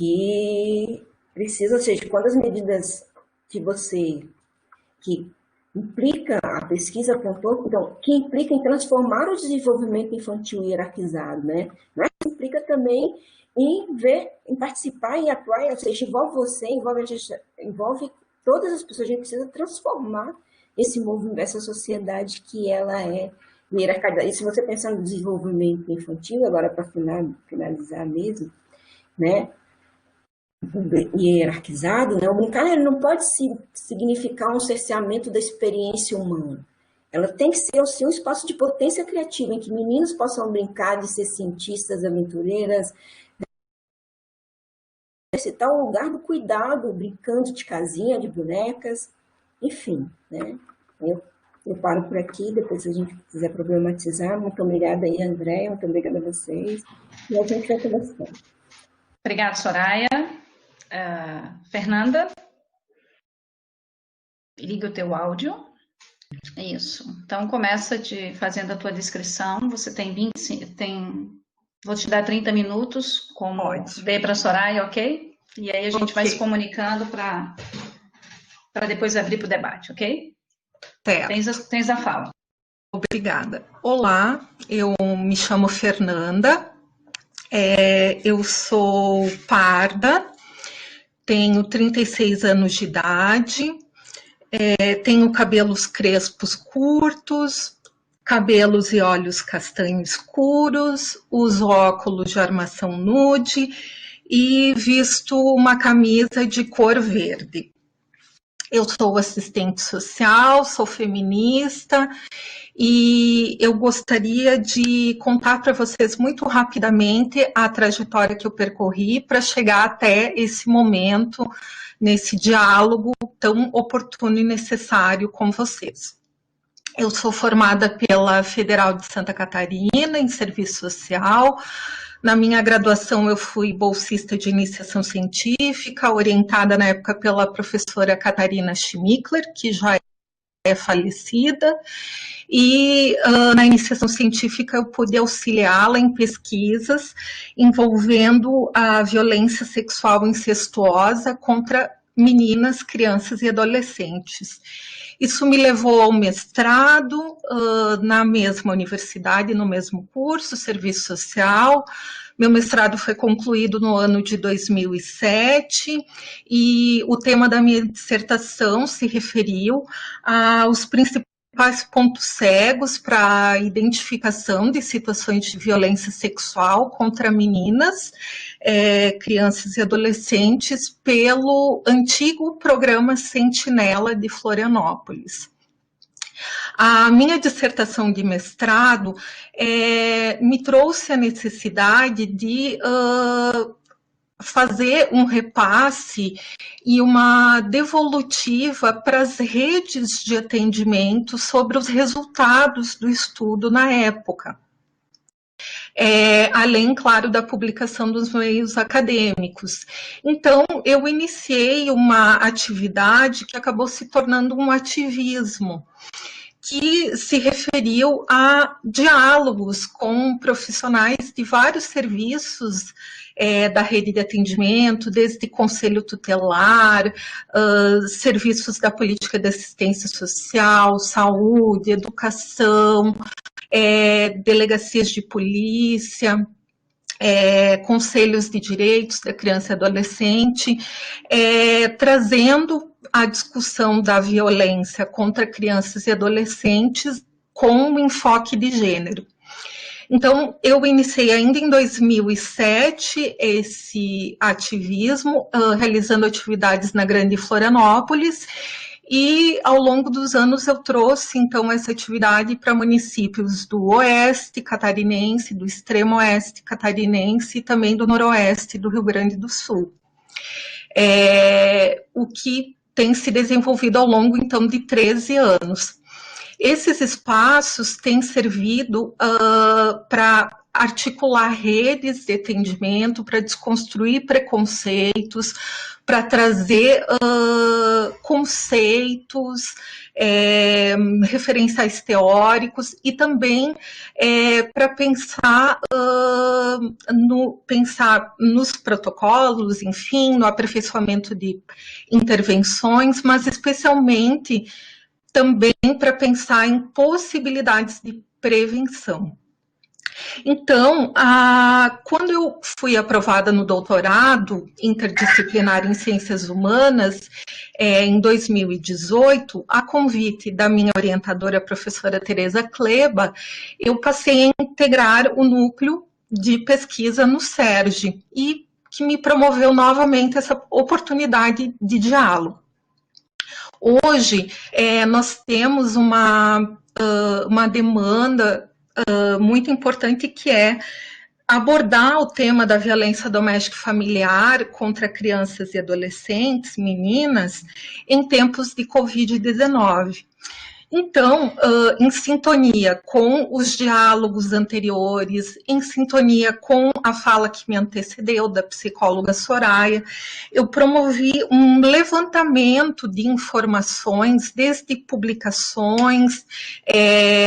Speaker 3: E precisa, ou seja, quando as medidas que implica, a pesquisa apontou, então, que implica em transformar o desenvolvimento infantil hierarquizado, né? Mas implica também em participar e atuar, ou seja, envolve você, envolve todas as pessoas, a gente precisa transformar esse movimento, essa sociedade que ela é hierarquizada. E se você pensar no desenvolvimento infantil, agora para finalizar mesmo, né? Hierarquizado, né? O brincar não pode significar um cerceamento da experiência humana. Ela tem que ser, assim, um espaço de potência criativa, em que meninos possam brincar de ser cientistas, aventureiras, citar o lugar do cuidado, brincando de casinha, de bonecas, enfim, né? Eu paro por aqui, depois se a gente quiser problematizar. Muito obrigada aí, Andréia, muito obrigada a vocês, e a gente vai conversando.
Speaker 1: Obrigada, Soraya. Fernanda, liga o teu áudio. Isso. Então, começa fazendo a tua descrição. Você tem vou te dar 30 minutos, como dei para a Soraya, ok? E aí a gente vai se comunicando para depois abrir para o debate, ok? Tens a fala.
Speaker 4: Obrigada. Olá, eu me chamo Fernanda, eu sou parda, tenho 36 anos de idade, tenho cabelos crespos curtos, cabelos e olhos castanhos escuros, uso óculos de armação nude e visto uma camisa de cor verde. Eu sou assistente social, sou feminista e eu gostaria de contar para vocês muito rapidamente a trajetória que eu percorri para chegar até esse momento, nesse diálogo tão oportuno e necessário com vocês. Eu sou formada pela Federal de Santa Catarina em Serviço Social. Na minha graduação eu fui bolsista de iniciação científica, orientada na época pela professora Catarina Schmickler, que já é falecida, e na iniciação científica eu pude auxiliá-la em pesquisas envolvendo a violência sexual incestuosa contra meninas, crianças e adolescentes. Isso me levou ao mestrado na mesma universidade, no mesmo curso, Serviço Social. Meu mestrado foi concluído no ano de 2007 e o tema da minha dissertação se referiu aos principais pontos cegos para a identificação de situações de violência sexual contra meninas, crianças e adolescentes pelo antigo programa Sentinela de Florianópolis. A minha dissertação de mestrado me trouxe a necessidade de fazer um repasse e uma devolutiva para as redes de atendimento sobre os resultados do estudo na época. Além, claro, da publicação dos meios acadêmicos. Então, eu iniciei uma atividade que acabou se tornando um ativismo, que se referiu a diálogos com profissionais de vários serviços da rede de atendimento, desde conselho tutelar, serviços da política de assistência social, saúde, educação, delegacias de polícia, conselhos de direitos da criança e adolescente, trazendo a discussão da violência contra crianças e adolescentes com um enfoque de gênero. Então, eu iniciei ainda em 2007 esse ativismo, realizando atividades na Grande Florianópolis, e ao longo dos anos eu trouxe, então, essa atividade para municípios do Oeste Catarinense, do Extremo Oeste Catarinense e também do Noroeste do Rio Grande do Sul. O que tem se desenvolvido ao longo, então, de 13 anos. Esses espaços têm servido para articular redes de atendimento, para desconstruir preconceitos, para trazer conceitos, referenciais teóricos e também para pensar nos protocolos, enfim, no aperfeiçoamento de intervenções, mas especialmente também para pensar em possibilidades de prevenção. Então, quando eu fui aprovada no doutorado interdisciplinar em Ciências Humanas, em 2018, a convite da minha orientadora, a professora Tereza Kleba, eu passei a integrar o núcleo de pesquisa no SERJ, e que me promoveu novamente essa oportunidade de diálogo. Hoje, nós temos uma demanda muito importante, que é abordar o tema da violência doméstica e familiar contra crianças e adolescentes, meninas, em tempos de Covid-19. Então, em sintonia com os diálogos anteriores, em sintonia com a fala que me antecedeu, da psicóloga Soraya, eu promovi um levantamento de informações, desde publicações,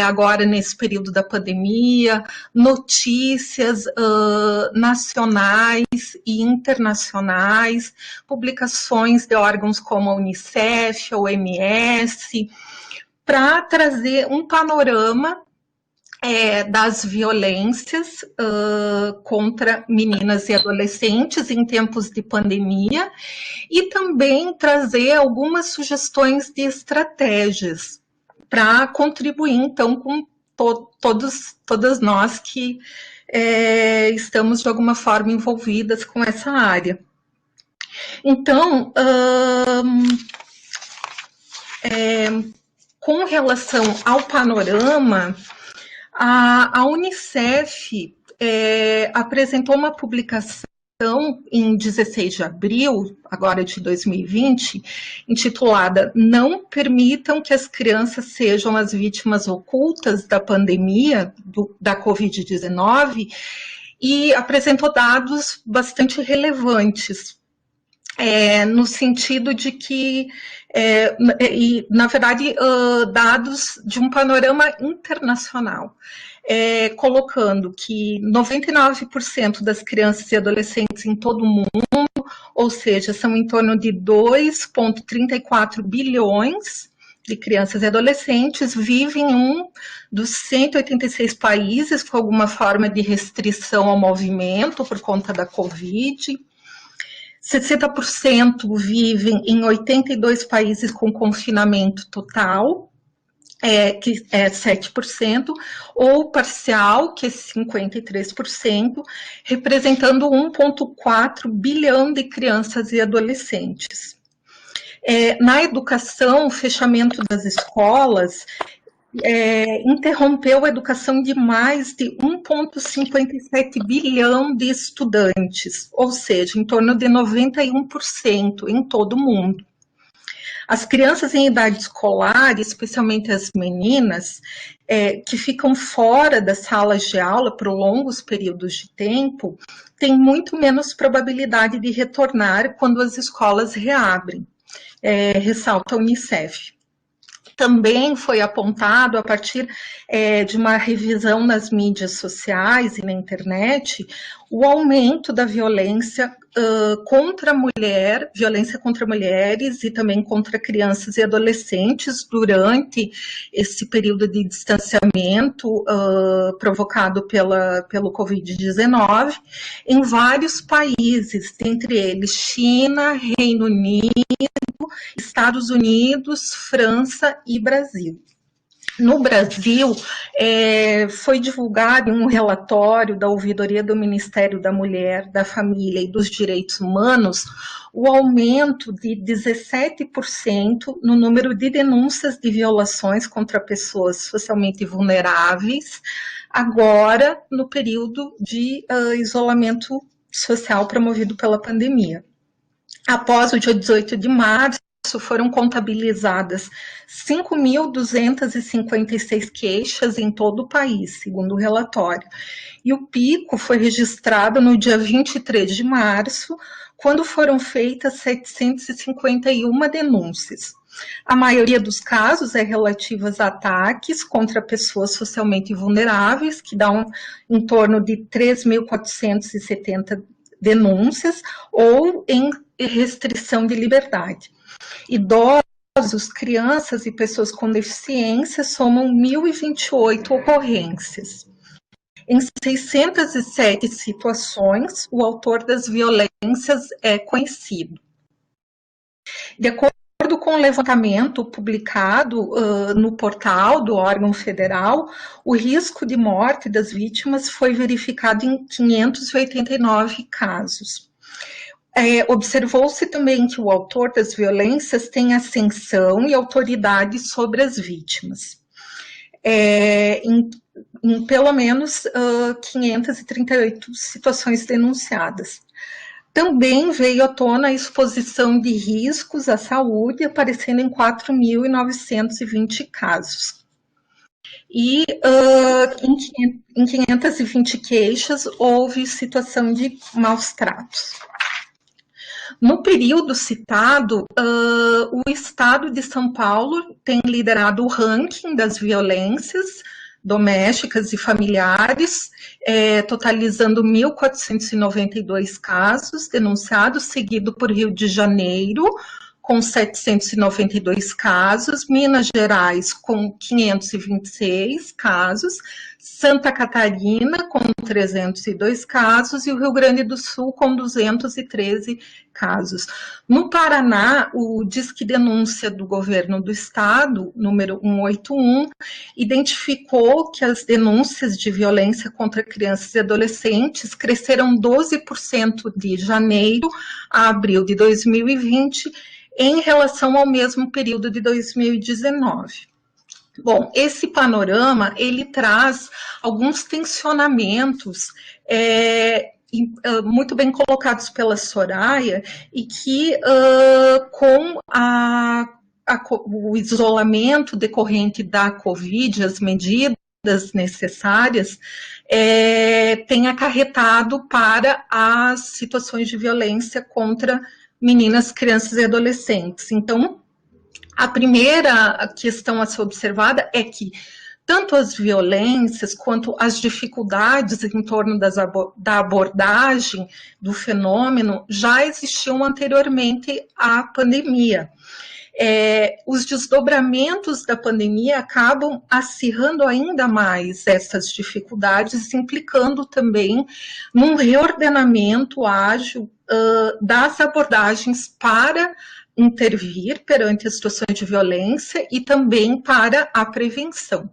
Speaker 4: agora nesse período da pandemia, notícias nacionais e internacionais, publicações de órgãos como a Unicef, a OMS, para trazer um panorama das violências contra meninas e adolescentes em tempos de pandemia, e também trazer algumas sugestões de estratégias para contribuir, então, com todas nós que estamos, de alguma forma, envolvidas com essa área. Então, com relação ao panorama, a Unicef apresentou uma publicação em 16 de abril, agora de 2020, intitulada "Não permitam que as crianças sejam as vítimas ocultas da pandemia da Covid-19", e apresentou dados bastante relevantes, no sentido de que, na verdade, dados de um panorama internacional, colocando que 99% das crianças e adolescentes em todo o mundo, ou seja, são em torno de 2,34 bilhões de crianças e adolescentes, vivem em um dos 186 países com alguma forma de restrição ao movimento por conta da Covid. 60% vivem em 82 países com confinamento total, que é 7%, ou parcial, que é 53%, representando 1,4 bilhão de crianças e adolescentes. Na educação, o fechamento das escolas interrompeu a educação de mais de 1,57 bilhão de estudantes, ou seja, em torno de 91% em todo o mundo. As crianças em idade escolar, especialmente as meninas, que ficam fora das salas de aula por longos períodos de tempo, têm muito menos probabilidade de retornar quando as escolas reabrem, ressalta a Unicef. Também foi apontado, a partir de uma revisão nas mídias sociais e na internet, o aumento da violência contra a mulher, violência contra mulheres e também contra crianças e adolescentes durante esse período de distanciamento provocado pelo Covid-19 em vários países, dentre eles China, Reino Unido, Estados Unidos, França e Brasil. No Brasil, foi divulgado um relatório da Ouvidoria do Ministério da Mulher, da Família e dos Direitos Humanos, o aumento de 17% no número de denúncias de violações contra pessoas socialmente vulneráveis, agora no período de isolamento social promovido pela pandemia. Após o dia 18 de março, foram contabilizadas 5.256 queixas em todo o país, segundo o relatório. E o pico foi registrado no dia 23 de março, quando foram feitas 751 denúncias. A maioria dos casos é relativa a ataques contra pessoas socialmente vulneráveis, que dão em torno de 3.470 denúncias, ou em restrição de liberdade. Idosos, crianças e pessoas com deficiência somam 1.028 ocorrências. Em 607 situações, o autor das violências é conhecido. De acordo com o levantamento publicado no portal do órgão federal, o risco de morte das vítimas foi verificado em 589 casos. Observou-se também que o autor das violências tem ascensão e autoridade sobre as vítimas, em pelo menos 538 situações denunciadas. Também veio à tona a exposição de riscos à saúde, aparecendo em 4.920 casos. E em 520 queixas houve situação de maus tratos. No período citado, o Estado de São Paulo tem liderado o ranking das violências domésticas e familiares, totalizando 1.492 casos denunciados, seguido por Rio de Janeiro, com 792 casos, Minas Gerais, com 526 casos, Santa Catarina, com 302 casos, e o Rio Grande do Sul, com 213 casos. No Paraná, o Disque Denúncia do Governo do Estado, número 181, identificou que as denúncias de violência contra crianças e adolescentes cresceram 12% de janeiro a abril de 2020, em relação ao mesmo período de 2019. Bom, esse panorama, ele traz alguns tensionamentos muito bem colocados pela Soraya, e que com o isolamento decorrente da Covid, as medidas necessárias, tem acarretado para as situações de violência contra meninas, crianças e adolescentes. Então, a primeira questão a ser observada é que tanto as violências quanto as dificuldades em torno da abordagem do fenômeno já existiam anteriormente à pandemia. Os desdobramentos da pandemia acabam acirrando ainda mais essas dificuldades, implicando também num reordenamento ágil das abordagens para intervir perante as situações de violência e também para a prevenção.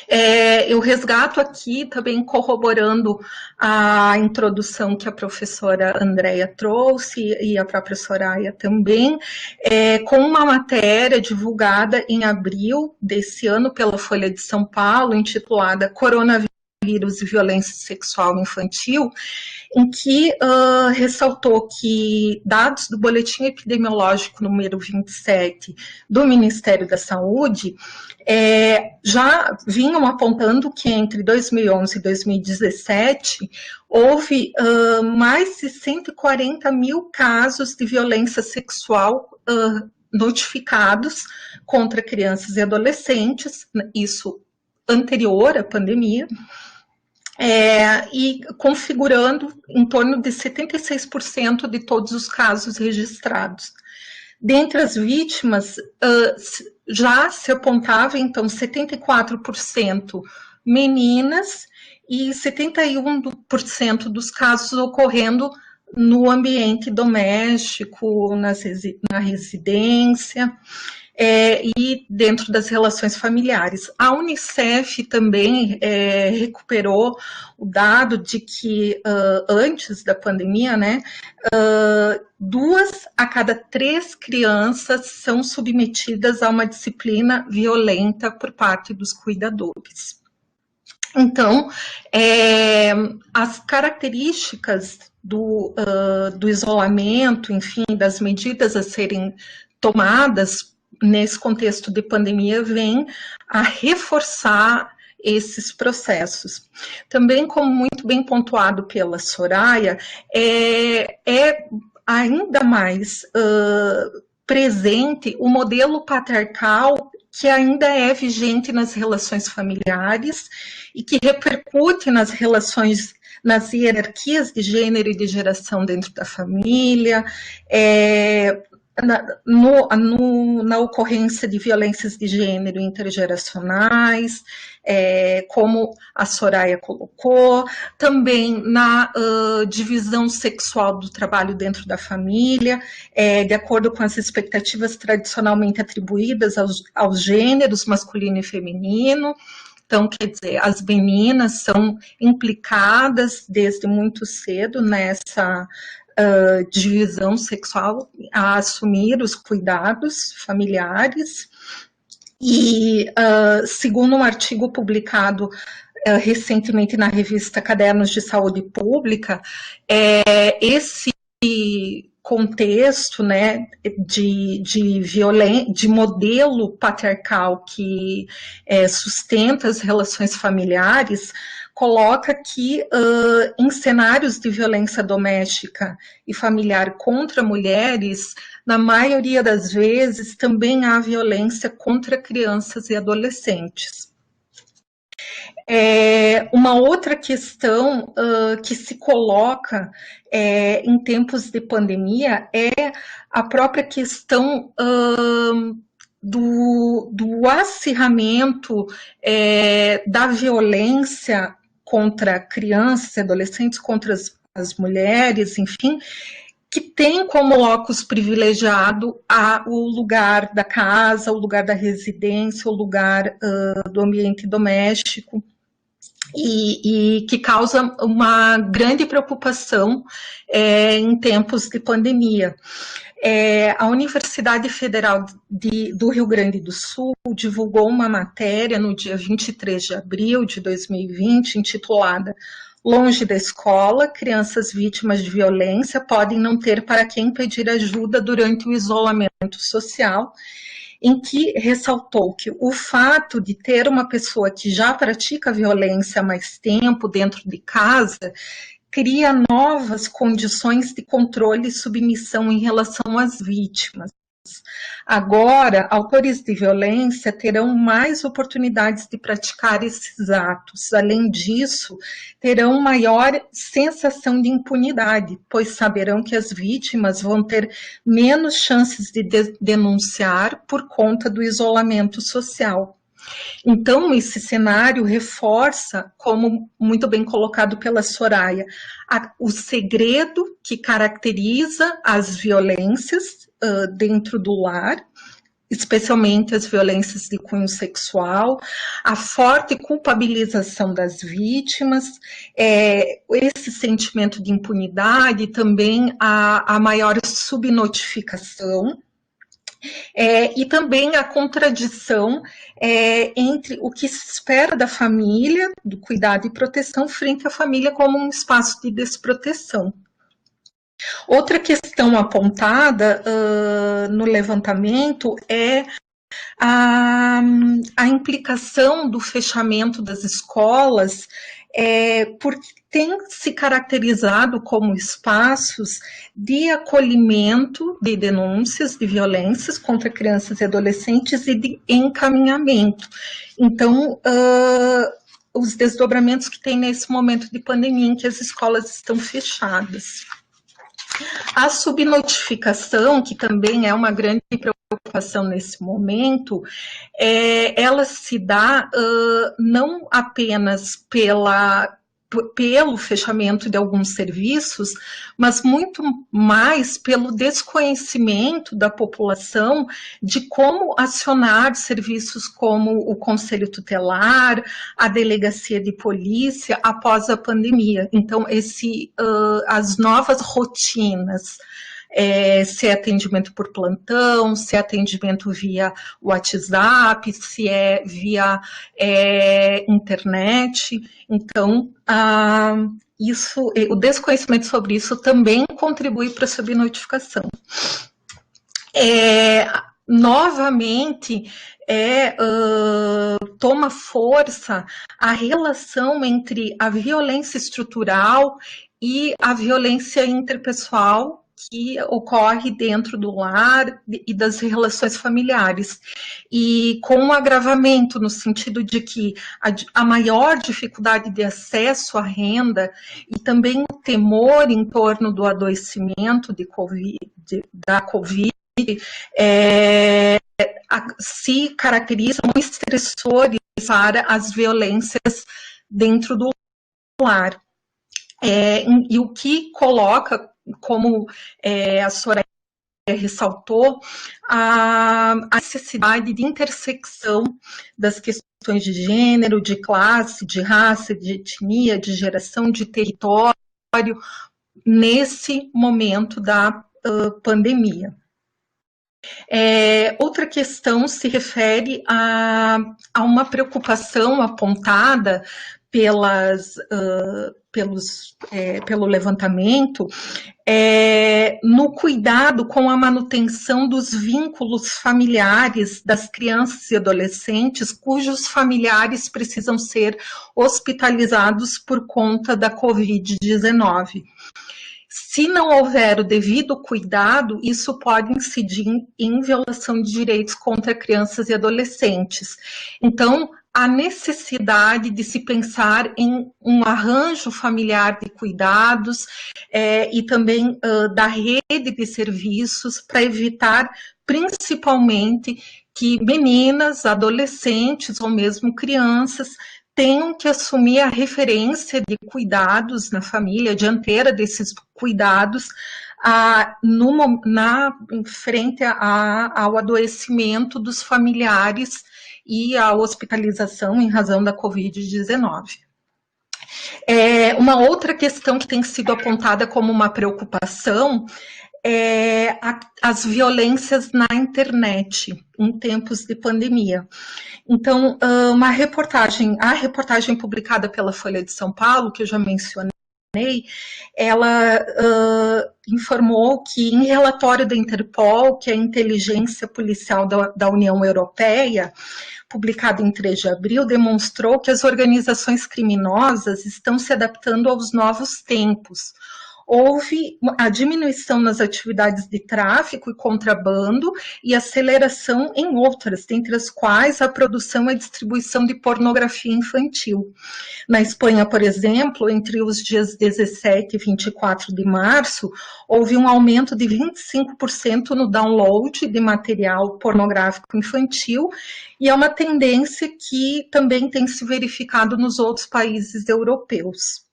Speaker 4: Eu resgato aqui também corroborando a introdução que a professora Andréia trouxe e a própria Soraya também, com uma matéria divulgada em abril desse ano pela Folha de São Paulo, intitulada Coronavírus e Violência Sexual Infantil, em que ressaltou que dados do Boletim Epidemiológico número 27 do Ministério da Saúde já vinham apontando que entre 2011 e 2017 houve mais de 140 mil casos de violência sexual notificados contra crianças e adolescentes, isso anterior à pandemia, e configurando em torno de 76% de todos os casos registrados. Dentre as vítimas, já se apontava, então, 74% meninas e 71% dos casos ocorrendo no ambiente doméstico, na residência, e dentro das relações familiares. A Unicef também recuperou o dado de que antes da pandemia, né, 2 a cada 3 crianças são submetidas a uma disciplina violenta por parte dos cuidadores. Então, as características do isolamento, enfim, das medidas a serem tomadas nesse contexto de pandemia, vem a reforçar esses processos. Também, como muito bem pontuado pela Soraya, é ainda mais presente o modelo patriarcal que ainda é vigente nas relações familiares e que repercute nas relações, nas hierarquias de gênero e de geração dentro da família, na ocorrência de violências de gênero intergeracionais, como a Soraya colocou, também na divisão sexual do trabalho dentro da família, de acordo com as expectativas tradicionalmente atribuídas aos gêneros masculino e feminino. Então, quer dizer, as meninas são implicadas desde muito cedo nessa divisão sexual, a assumir os cuidados familiares. E, segundo um artigo publicado recentemente na revista Cadernos de Saúde Pública, esse contexto, né, de modelo patriarcal que sustenta as relações familiares, coloca que em cenários de violência doméstica e familiar contra mulheres, na maioria das vezes, também há violência contra crianças e adolescentes. Uma outra questão que se coloca em tempos de pandemia é a própria questão do acirramento da violência contra crianças e adolescentes, contra as mulheres, enfim, que tem como locus privilegiado o lugar da casa, o lugar da residência, o lugar do ambiente doméstico, e que causa uma grande preocupação em tempos de pandemia. A Universidade Federal do Rio Grande do Sul divulgou uma matéria no dia 23 de abril de 2020, intitulada Longe da escola, crianças vítimas de violência podem não ter para quem pedir ajuda durante o isolamento social, em que ressaltou que o fato de ter uma pessoa que já pratica violência há mais tempo dentro de casa cria novas condições de controle e submissão em relação às vítimas. Agora, autores de violência terão mais oportunidades de praticar esses atos. Além disso, terão maior sensação de impunidade, pois saberão que as vítimas vão ter menos chances de denunciar por conta do isolamento social. Então, esse cenário reforça, como muito bem colocado pela Soraya, o segredo que caracteriza as violências dentro do lar, especialmente as violências de cunho sexual, a forte culpabilização das vítimas, esse sentimento de impunidade, também a maior subnotificação, e também a contradição entre o que se espera da família, do cuidado e proteção, frente à família como um espaço de desproteção. Outra questão apontada no levantamento é a implicação do fechamento das escolas, porque tem se caracterizado como espaços de acolhimento de denúncias de violências contra crianças e adolescentes e de encaminhamento. Então, os desdobramentos que tem nesse momento de pandemia em que as escolas estão fechadas. A subnotificação, que também é uma grande preocupação nesse momento, ela se dá não apenas pelo fechamento de alguns serviços, mas muito mais pelo desconhecimento da população de como acionar serviços como o Conselho Tutelar, a Delegacia de Polícia após a pandemia. Então, as novas rotinas, se é atendimento por plantão, se é atendimento via WhatsApp, se é via internet. Então, o desconhecimento sobre isso também contribui para a subnotificação. Novamente, toma força a relação entre a violência estrutural e a violência interpessoal que ocorre dentro do lar e das relações familiares, e com um agravamento no sentido de que a maior dificuldade de acesso à renda e também o temor em torno do adoecimento da Covid se caracterizam como estressores para as violências dentro do lar. E o que coloca, como a Soraya ressaltou, a necessidade de intersecção das questões de gênero, de classe, de raça, de etnia, de geração, de território, nesse momento da pandemia. Outra questão se refere a uma preocupação apontada pelo levantamento, no cuidado com a manutenção dos vínculos familiares das crianças e adolescentes cujos familiares precisam ser hospitalizados por conta da Covid-19. Se não houver o devido cuidado, isso pode incidir em violação de direitos contra crianças e adolescentes. Então, a necessidade de se pensar em um arranjo familiar de cuidados e também da rede de serviços para evitar, principalmente, que meninas, adolescentes ou mesmo crianças tenham que assumir a referência de cuidados na família, a dianteira desses cuidados, em frente ao adoecimento dos familiares e à hospitalização em razão da Covid-19. Uma outra questão que tem sido apontada como uma preocupação é as violências na internet em tempos de pandemia. Então, a reportagem publicada pela Folha de São Paulo, que eu já mencionei, ela informou que, em relatório da Interpol, que é a inteligência policial da União Europeia, publicado em 3 de abril, demonstrou que as organizações criminosas estão se adaptando aos novos tempos. Houve a diminuição nas atividades de tráfico e contrabando e aceleração em outras, dentre as quais a produção e distribuição de pornografia infantil. Na Espanha, por exemplo, entre os dias 17 e 24 de março, houve um aumento de 25% no download de material pornográfico infantil, e é uma tendência que também tem se verificado nos outros países europeus.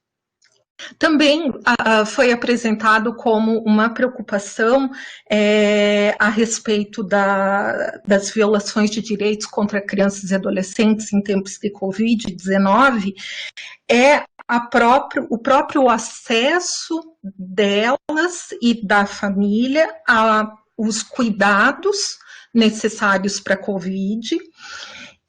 Speaker 4: Também foi apresentado como uma preocupação a respeito das violações de direitos contra crianças e adolescentes em tempos de Covid-19, o próprio acesso delas e da família aos cuidados necessários para a Covid,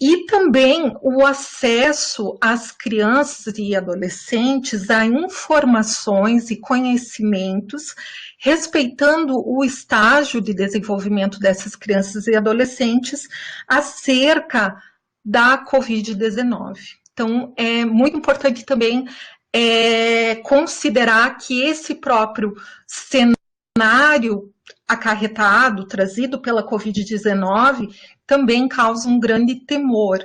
Speaker 4: e também o acesso às crianças e adolescentes a informações e conhecimentos, respeitando o estágio de desenvolvimento dessas crianças e adolescentes acerca da Covid-19. Então, é muito importante também considerar que esse próprio cenário acarretado, trazido pela Covid-19, também causa um grande temor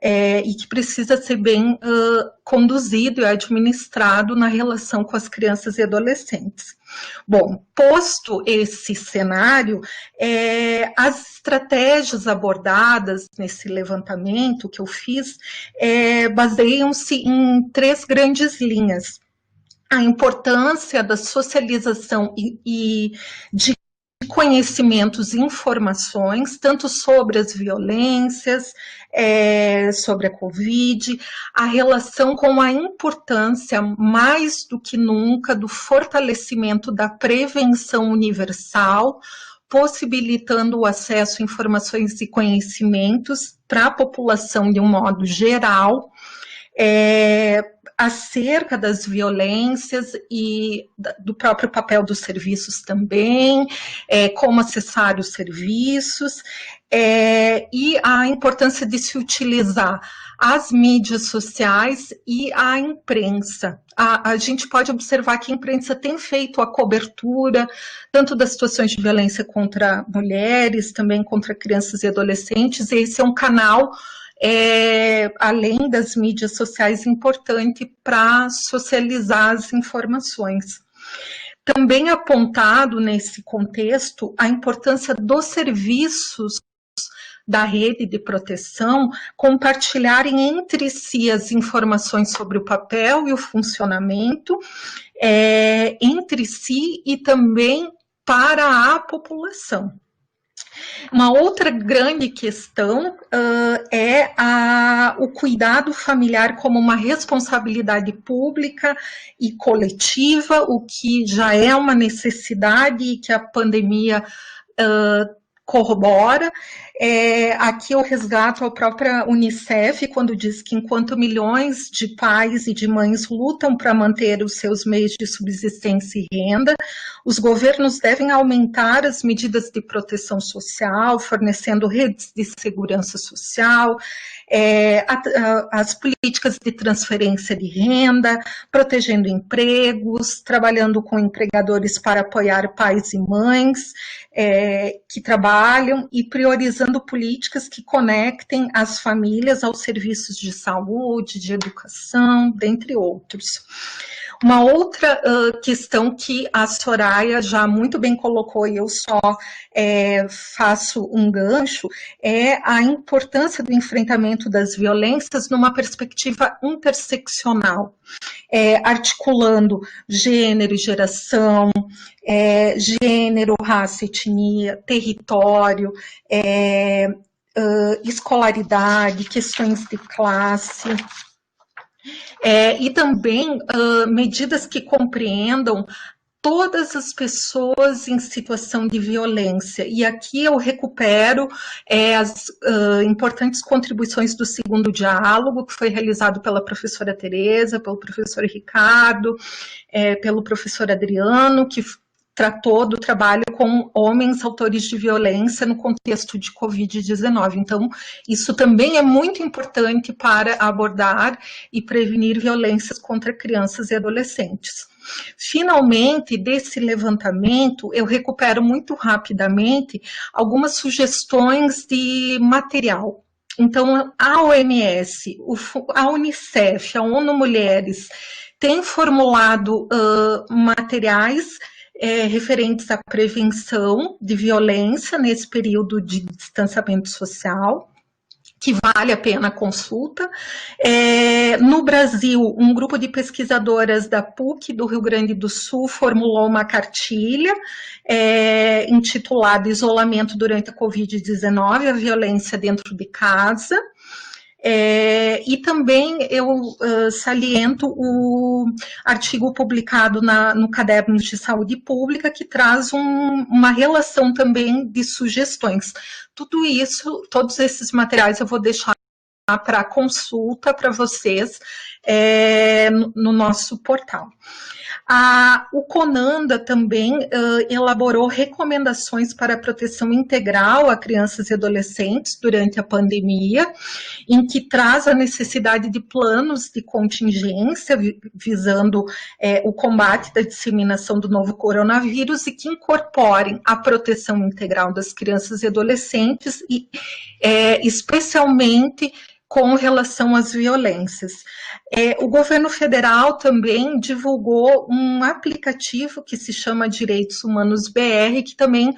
Speaker 4: e que precisa ser bem conduzido e administrado na relação com as crianças e adolescentes. Bom, posto esse cenário, as estratégias abordadas nesse levantamento que eu fiz baseiam-se em 3 grandes linhas. A importância da socialização e de conhecimentos e informações, tanto sobre as violências, sobre a Covid, a relação com a importância, mais do que nunca, do fortalecimento da prevenção universal, possibilitando o acesso a informações e conhecimentos para a população de um modo geral, acerca das violências e do próprio papel dos serviços também, como acessar os serviços, e a importância de se utilizar as mídias sociais e a imprensa. A gente pode observar que a imprensa tem feito a cobertura, tanto das situações de violência contra mulheres, também contra crianças e adolescentes, e esse é um canal além das mídias sociais, importante para socializar as informações. Também apontado nesse contexto a importância dos serviços da rede de proteção compartilharem entre si as informações sobre o papel e o funcionamento entre si e também para a população. Uma outra grande questão o cuidado familiar como uma responsabilidade pública e coletiva, o que já é uma necessidade e que a pandemia corrobora. Aqui eu resgato a própria Unicef, quando diz que enquanto milhões de pais e de mães lutam para manter os seus meios de subsistência e renda, os governos devem aumentar as medidas de proteção social, fornecendo redes de segurança social, as políticas de transferência de renda, protegendo empregos, trabalhando com empregadores para apoiar pais e mães que trabalham e priorizando políticas que conectem as famílias aos serviços de saúde, de educação, dentre outros. Uma outra questão que a Soraya já muito bem colocou e eu só faço um gancho é a importância do enfrentamento das violências numa perspectiva interseccional, articulando gênero e geração, gênero, raça, etnia, território, escolaridade, questões de classe, e também medidas que compreendam todas as pessoas em situação de violência. E aqui eu recupero as importantes contribuições do segundo diálogo, que foi realizado pela professora Tereza, pelo professor Ricardo, pelo professor Adriano, que tratou do trabalho com homens autores de violência no contexto de Covid-19. Então, isso também é muito importante para abordar e prevenir violências contra crianças e adolescentes. Finalmente, desse levantamento, eu recupero muito rapidamente algumas sugestões de material. Então, a OMS, a Unicef, a ONU Mulheres, têm formulado materiais referentes à prevenção de violência nesse período de distanciamento social, que vale a pena a consulta. No Brasil, um grupo de pesquisadoras da PUC do Rio Grande do Sul formulou uma cartilha intitulada Isolamento durante a Covid-19, a violência dentro de casa. E também eu saliento o artigo publicado no Caderno de Saúde Pública, que traz uma relação também de sugestões. Tudo isso, todos esses materiais eu vou deixar para consulta para vocês no nosso portal. O CONANDA também elaborou recomendações para a proteção integral a crianças e adolescentes durante a pandemia, em que traz a necessidade de planos de contingência visando o combate da disseminação do novo coronavírus e que incorporem a proteção integral das crianças e adolescentes, e especialmente com relação às violências. O governo federal também divulgou um aplicativo que se chama Direitos Humanos BR, que também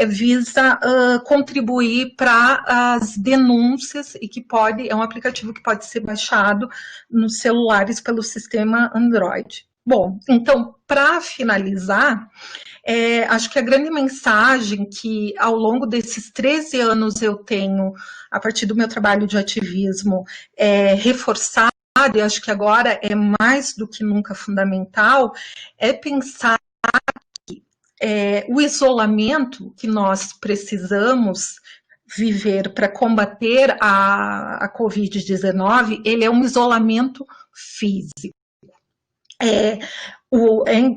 Speaker 4: visa contribuir para as denúncias e que é um aplicativo que pode ser baixado nos celulares pelo sistema Android. Bom, então, para finalizar, acho que a grande mensagem que ao longo desses 13 anos eu tenho, a partir do meu trabalho de ativismo, reforçado, e acho que agora é mais do que nunca fundamental, é pensar que o isolamento que nós precisamos viver para combater a Covid-19, ele é um isolamento físico. É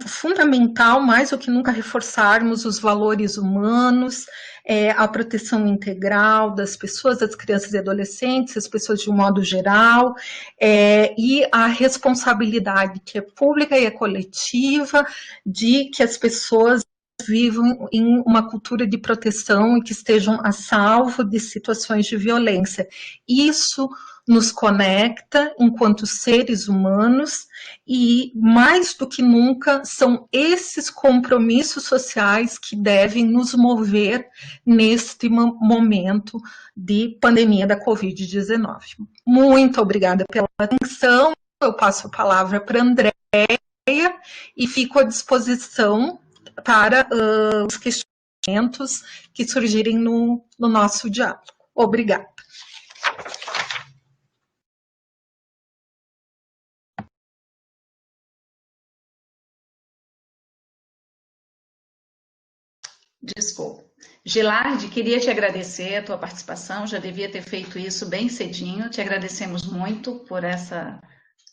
Speaker 4: fundamental, mais do que nunca, reforçarmos os valores humanos, a proteção integral das pessoas, das crianças e adolescentes, as pessoas de um modo geral, e a responsabilidade que é pública e é coletiva de que as pessoas vivam em uma cultura de proteção e que estejam a salvo de situações de violência. Isso nos conecta enquanto seres humanos e, mais do que nunca, são esses compromissos sociais que devem nos mover neste momento de pandemia da Covid-19. Muito obrigada pela atenção. Eu passo a palavra para a Andréia e fico à disposição para os questionamentos que surgirem no nosso diálogo. Obrigada.
Speaker 1: Desculpa. Gilardi, queria te agradecer a tua participação, já devia ter feito isso bem cedinho, te agradecemos muito por essa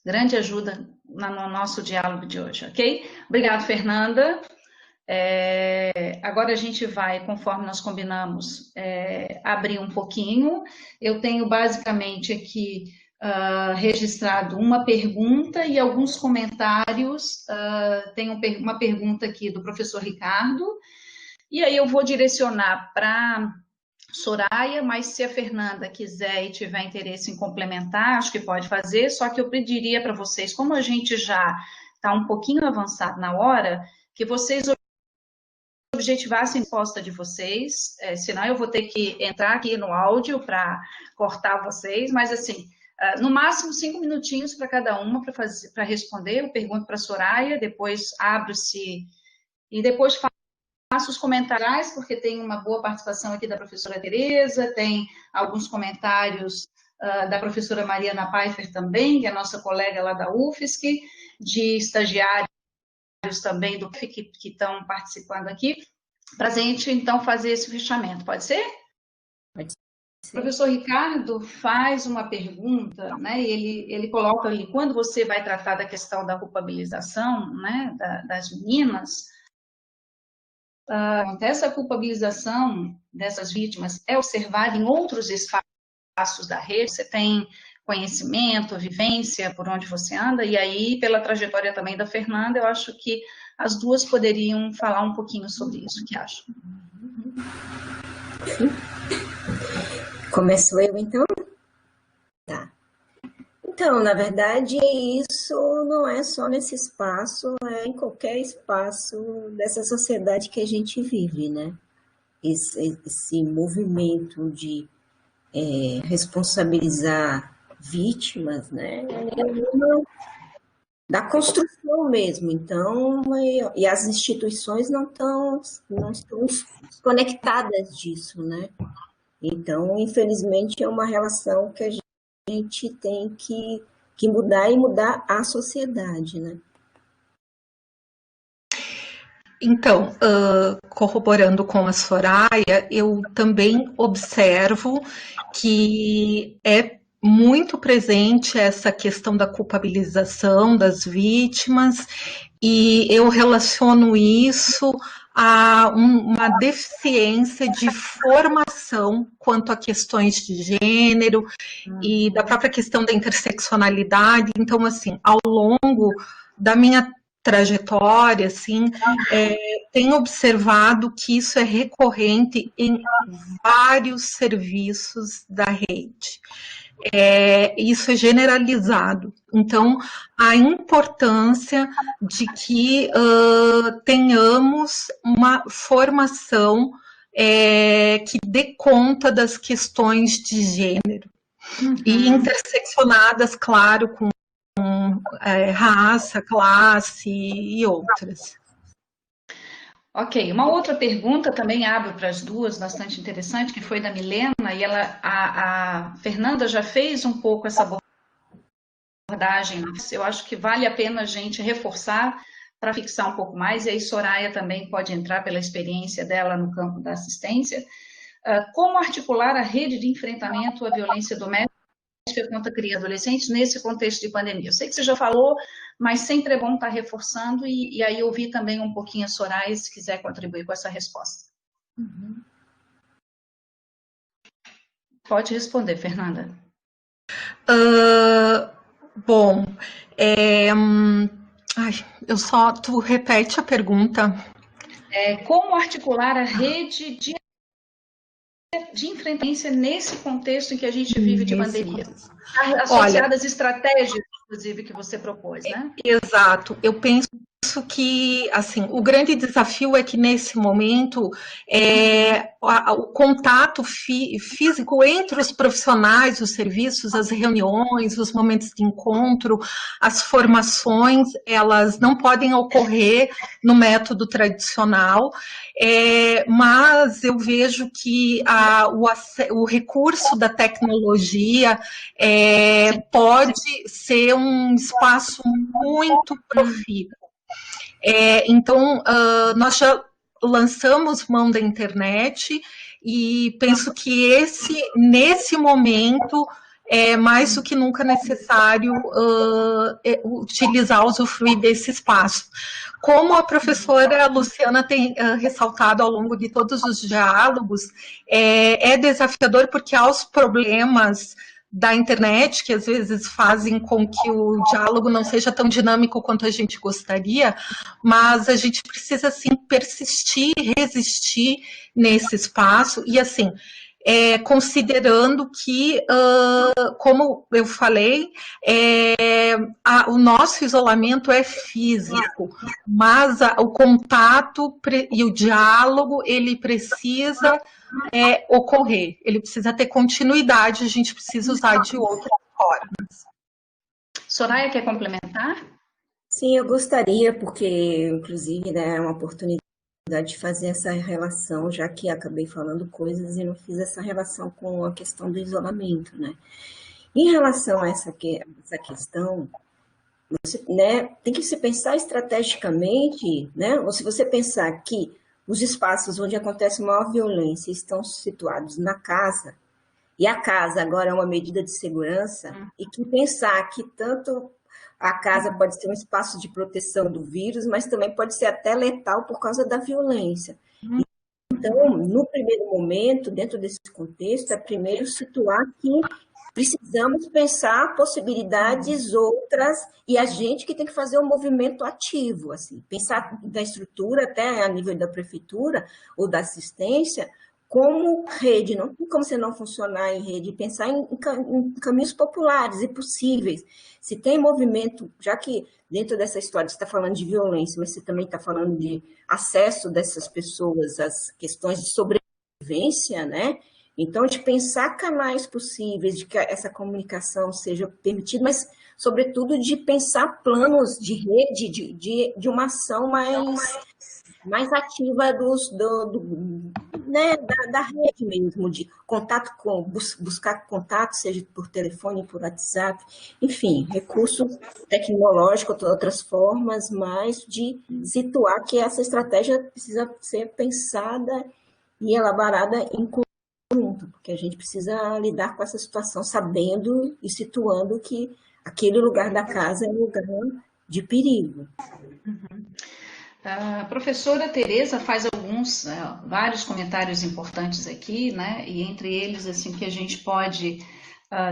Speaker 1: grande ajuda no nosso diálogo de hoje, ok? Obrigado, Fernanda. Agora a gente vai, conforme nós combinamos, abrir um pouquinho. Eu tenho basicamente aqui registrado uma pergunta e alguns comentários. Tenho uma pergunta aqui do professor Ricardo, e aí eu vou direcionar para Soraya, mas se a Fernanda quiser e tiver interesse em complementar, acho que pode fazer, só que eu pediria para vocês, como a gente já está um pouquinho avançado na hora, que vocês objetivassem a resposta de vocês, senão eu vou ter que entrar aqui no áudio para cortar vocês, mas assim, no máximo 5 minutinhos para cada uma para responder. Eu pergunto para a Soraya, depois abro-se e depois faço os comentários, porque tem uma boa participação aqui da professora Tereza, tem alguns comentários da professora Mariana Pfeiffer também, que é a nossa colega lá da UFSC, de estagiários também do que estão participando aqui, para a gente, então, fazer esse fechamento. Pode ser?
Speaker 3: Pode ser.
Speaker 1: O professor Ricardo faz uma pergunta, né? Ele coloca ali, quando você vai tratar da questão da culpabilização, né, das meninas, essa culpabilização dessas vítimas é observada em outros espaços da rede? Você tem conhecimento, vivência por onde você anda, e aí, pela trajetória também da Fernanda, eu acho que as duas poderiam falar um pouquinho sobre isso. O que acham?
Speaker 3: Começo eu, então? Tá. Então, na verdade, isso não é só nesse espaço, é em qualquer espaço dessa sociedade que a gente vive, né? Esse movimento de responsabilizar vítimas, né? Da construção mesmo. Então, e as instituições não estão conectadas disso, né? Então, infelizmente, é uma relação que a gente tem que mudar e mudar a sociedade, né?
Speaker 4: Então, corroborando com a Soraya, eu também observo que é muito presente essa questão da culpabilização das vítimas, e eu relaciono isso a uma deficiência de formação quanto a questões de gênero e da própria questão da interseccionalidade. Então, assim, ao longo da minha trajetória, assim, tenho observado que isso é recorrente em vários serviços da rede. Isso é generalizado. Então, a importância de que tenhamos uma formação que dê conta das questões de gênero. E interseccionadas, claro, com raça, classe e outras.
Speaker 1: Ok, uma outra pergunta também abro para as duas, bastante interessante, que foi da Milena, e a Fernanda já fez um pouco essa abordagem. Eu acho que vale a pena a gente reforçar para fixar um pouco mais, e aí Soraya também pode entrar pela experiência dela no campo da assistência. Como articular a rede de enfrentamento à violência doméstica contra crianças e adolescentes nesse contexto de pandemia? Eu sei que você já falou, mas sempre é bom estar reforçando, e aí ouvir também um pouquinho a Soraya, se quiser contribuir com essa resposta. Pode responder, Fernanda.
Speaker 4: Bom, tu repete a pergunta.
Speaker 1: Como articular a rede de enfrentamento nesse contexto em que a gente vive de pandemia? Associadas às estratégias, inclusive, que você propôs, né?
Speaker 4: Exato. Eu penso que, assim, o grande desafio é que, nesse momento, o contato físico entre os profissionais, os serviços, as reuniões, os momentos de encontro, as formações, elas não podem ocorrer no método tradicional, mas eu vejo que o recurso da tecnologia pode ser um espaço muito profícuo. Então, nós já lançamos mão da internet e penso que nesse momento, é mais do que nunca necessário usufruir desse espaço. Como a professora Luciana tem ressaltado ao longo de todos os diálogos, é desafiador porque há os problemas da internet, que às vezes fazem com que o diálogo não seja tão dinâmico quanto a gente gostaria, mas a gente precisa, assim, persistir, resistir nesse espaço, e, assim, considerando que, como eu falei, o nosso isolamento é físico, mas o contato e o diálogo, ele precisa ocorrer, ele precisa ter continuidade, a gente precisa usar de outras formas.
Speaker 1: Soraya, quer complementar?
Speaker 3: Sim, eu gostaria, porque, inclusive, né, é uma oportunidade de fazer essa relação, já que acabei falando coisas e não fiz essa relação com a questão do isolamento, né? Em relação a essa questão, você, né, tem que se pensar estrategicamente, né? Ou se você pensar que os espaços onde acontece maior violência estão situados na casa, e a casa agora é uma medida de segurança, e que pensar que tanto a casa pode ser um espaço de proteção do vírus, mas também pode ser até letal por causa da violência. Então, no primeiro momento, dentro desse contexto, é primeiro situar que precisamos pensar possibilidades outras, e a gente que tem que fazer um movimento ativo, assim, pensar da estrutura até a nível da prefeitura ou da assistência, como rede, não tem como você não funcionar em rede, pensar em caminhos populares e possíveis. Se tem movimento, já que dentro dessa história você está falando de violência, mas você também está falando de acesso dessas pessoas às questões de sobrevivência, né? Então, de pensar canais possíveis, de que essa comunicação seja permitida, mas, sobretudo, de pensar planos de rede, de uma ação mais ativa né, da rede mesmo, de contato buscar contato, seja por telefone, por WhatsApp, enfim, recursos tecnológicos, outras formas, mas de situar que essa estratégia precisa ser pensada e elaborada em conjunto, porque a gente precisa lidar com essa situação sabendo e situando que aquele lugar da casa é um lugar de perigo.
Speaker 1: Uhum. A professora Tereza faz vários comentários importantes aqui, né? E entre eles, assim, que a gente pode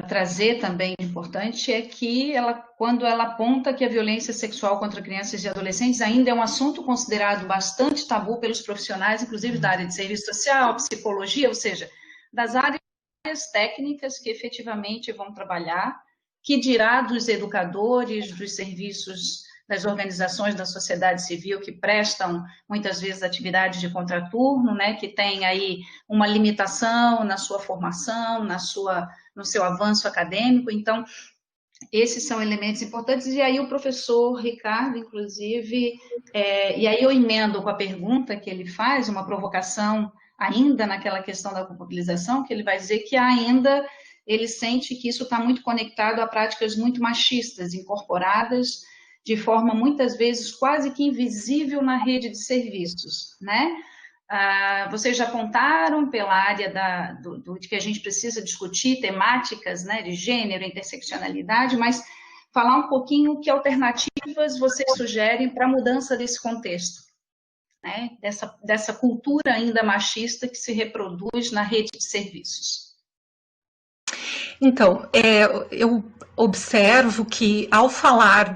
Speaker 1: trazer também importante é que quando ela aponta que a violência sexual contra crianças e adolescentes ainda é um assunto considerado bastante tabu pelos profissionais, inclusive da área de serviço social, psicologia, ou seja, das áreas técnicas que efetivamente vão trabalhar, que dirá dos educadores, dos serviços, das organizações da sociedade civil que prestam muitas vezes atividades de contraturno, né, que tem aí uma limitação na sua formação, no seu avanço acadêmico. Então, esses são elementos importantes. E aí o professor Ricardo, inclusive, e aí eu emendo com a pergunta que ele faz, uma provocação ainda naquela questão da culpabilização, que ele vai dizer que ainda ele sente que isso está muito conectado a práticas muito machistas, incorporadas de forma muitas vezes quase que invisível na rede de serviços, né? Vocês já apontaram pela área de que a gente precisa discutir temáticas, né, de gênero, interseccionalidade, mas falar um pouquinho que alternativas vocês sugerem para a mudança desse contexto, né, dessa cultura ainda machista que se reproduz na rede de serviços.
Speaker 4: Então, eu observo que, ao falar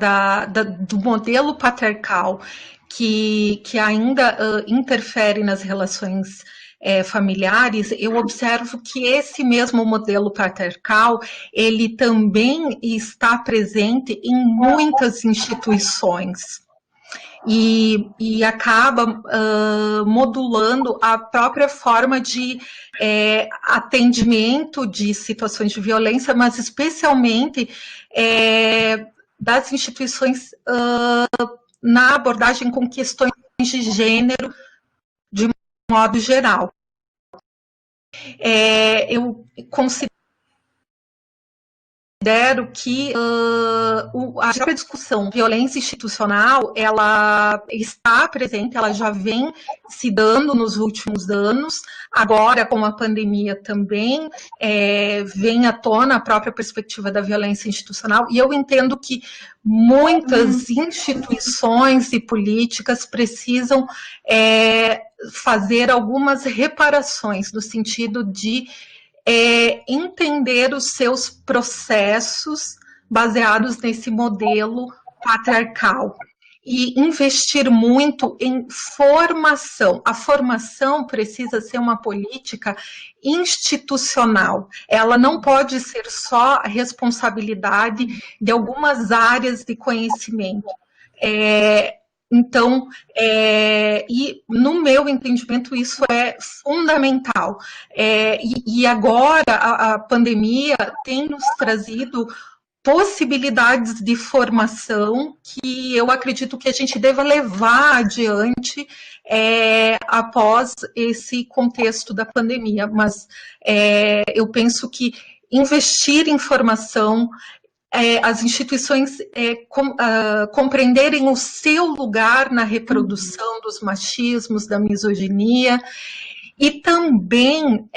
Speaker 4: do modelo patriarcal que ainda interfere nas relações familiares, eu observo que esse mesmo modelo patriarcal, ele também está presente em muitas instituições. E acaba modulando a própria forma de atendimento de situações de violência, mas especialmente das instituições na abordagem com questões de gênero de modo geral. Eu considero que a própria discussão violência institucional, ela está presente, ela já vem se dando nos últimos anos, agora com a pandemia também vem à tona a própria perspectiva da violência institucional, e eu entendo que muitas instituições e políticas precisam fazer algumas reparações, no sentido de entender os seus processos baseados nesse modelo patriarcal e investir muito em formação. A formação precisa ser uma política institucional. Ela não pode ser só a responsabilidade de algumas áreas de conhecimento. Então, e no meu entendimento, isso é fundamental. E agora a pandemia tem nos trazido possibilidades de formação que eu acredito que a gente deva levar adiante após esse contexto da pandemia. Mas eu penso que investir em formação, as instituições compreenderem o seu lugar na reprodução dos machismos, da misoginia, e também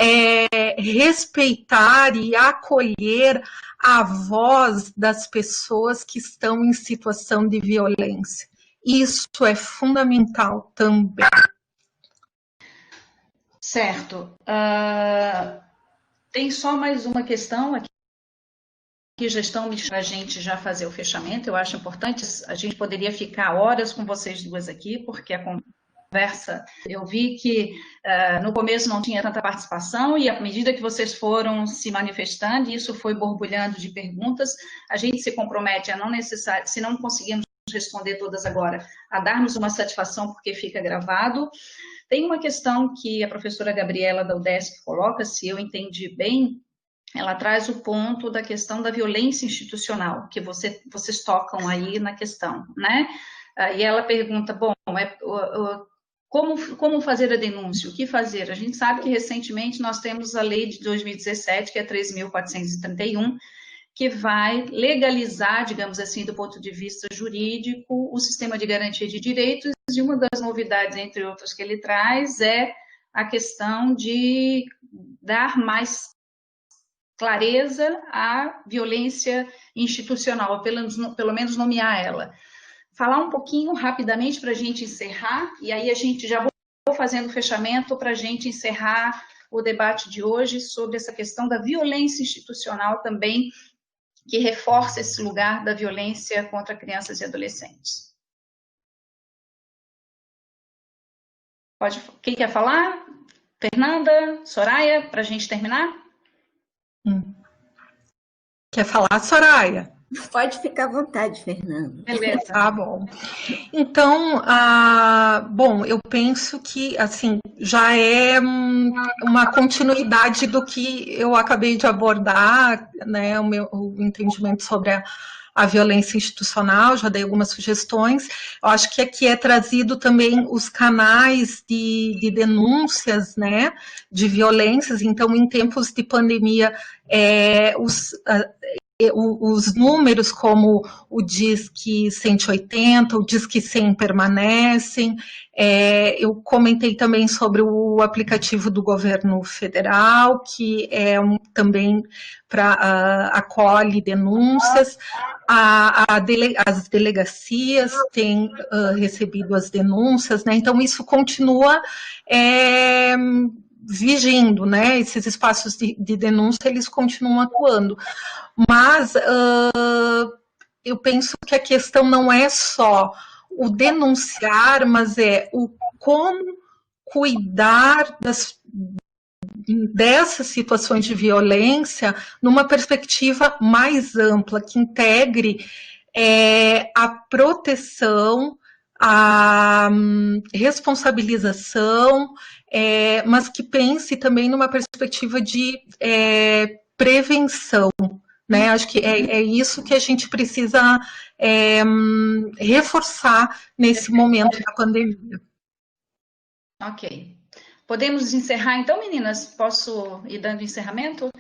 Speaker 4: respeitar e acolher a voz das pessoas que estão em situação de violência. Isso é fundamental também.
Speaker 1: Certo. Tem só mais uma questão aqui. Que já estão para a gente já fazer o fechamento. Eu acho importante, a gente poderia ficar horas com vocês duas aqui, porque a conversa, eu vi que no começo não tinha tanta participação, e à medida que vocês foram se manifestando, e isso foi borbulhando de perguntas, a gente se compromete a não necessário, se não conseguirmos responder todas agora, a darmos uma satisfação, porque fica gravado. Tem uma questão que a professora Gabriela da UDESC coloca, se eu entendi bem, ela traz o ponto da questão da violência institucional, que vocês tocam aí na questão, né? E ela pergunta, bom, como fazer a denúncia? O que fazer? A gente sabe que recentemente nós temos a lei de 2017, que é 3.431, que vai legalizar, digamos assim, do ponto de vista jurídico, o sistema de garantia de direitos, e uma das novidades, entre outras, que ele traz é a questão de dar mais clareza à violência institucional, pelo menos nomear ela. Falar um pouquinho rapidamente para a gente encerrar, e aí a gente já vou fazendo o fechamento para a gente encerrar o debate de hoje sobre essa questão da violência institucional também, que reforça esse lugar da violência contra crianças e adolescentes. Quem quer falar? Fernanda, Soraya, para a gente terminar?
Speaker 4: Quer falar, Soraya?
Speaker 3: Pode ficar à vontade, Fernanda.
Speaker 1: Beleza.
Speaker 4: Tá bom. Então, bom, eu penso que, assim, já é uma continuidade do que eu acabei de abordar, né, o entendimento sobre a violência institucional, já dei algumas sugestões. Eu acho que aqui é trazido também os canais de denúncias, né, de violências. Então, em tempos de pandemia, os números como o Disque 180, o Disque 100 permanecem. Eu comentei também sobre o aplicativo do governo federal, que também acolhe denúncias. As delegacias têm recebido as denúncias, né? Então isso continua vigindo, né? Esses espaços de denúncia, eles continuam atuando. Mas eu penso que a questão não é só o denunciar, mas é o como cuidar dessas situações de violência numa perspectiva mais ampla, que integre a proteção, a responsabilização, mas que pense também numa perspectiva de prevenção. Né? Acho que é isso que a gente precisa reforçar nesse momento da pandemia.
Speaker 1: Ok. Podemos encerrar então, meninas? Posso ir dando encerramento?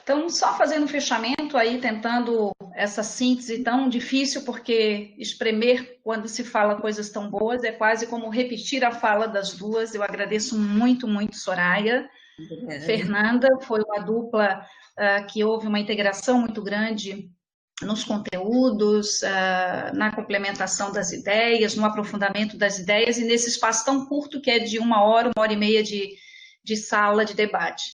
Speaker 1: Então, só fazendo um fechamento aí, tentando essa síntese tão difícil, porque espremer quando se fala coisas tão boas é quase como repetir a fala das duas. Eu agradeço muito, muito, Soraya. Fernanda, foi uma dupla que houve uma integração muito grande nos conteúdos, na complementação das ideias, no aprofundamento das ideias, e nesse espaço tão curto que é de 1 hora, 1 hora e meia de sala de debate.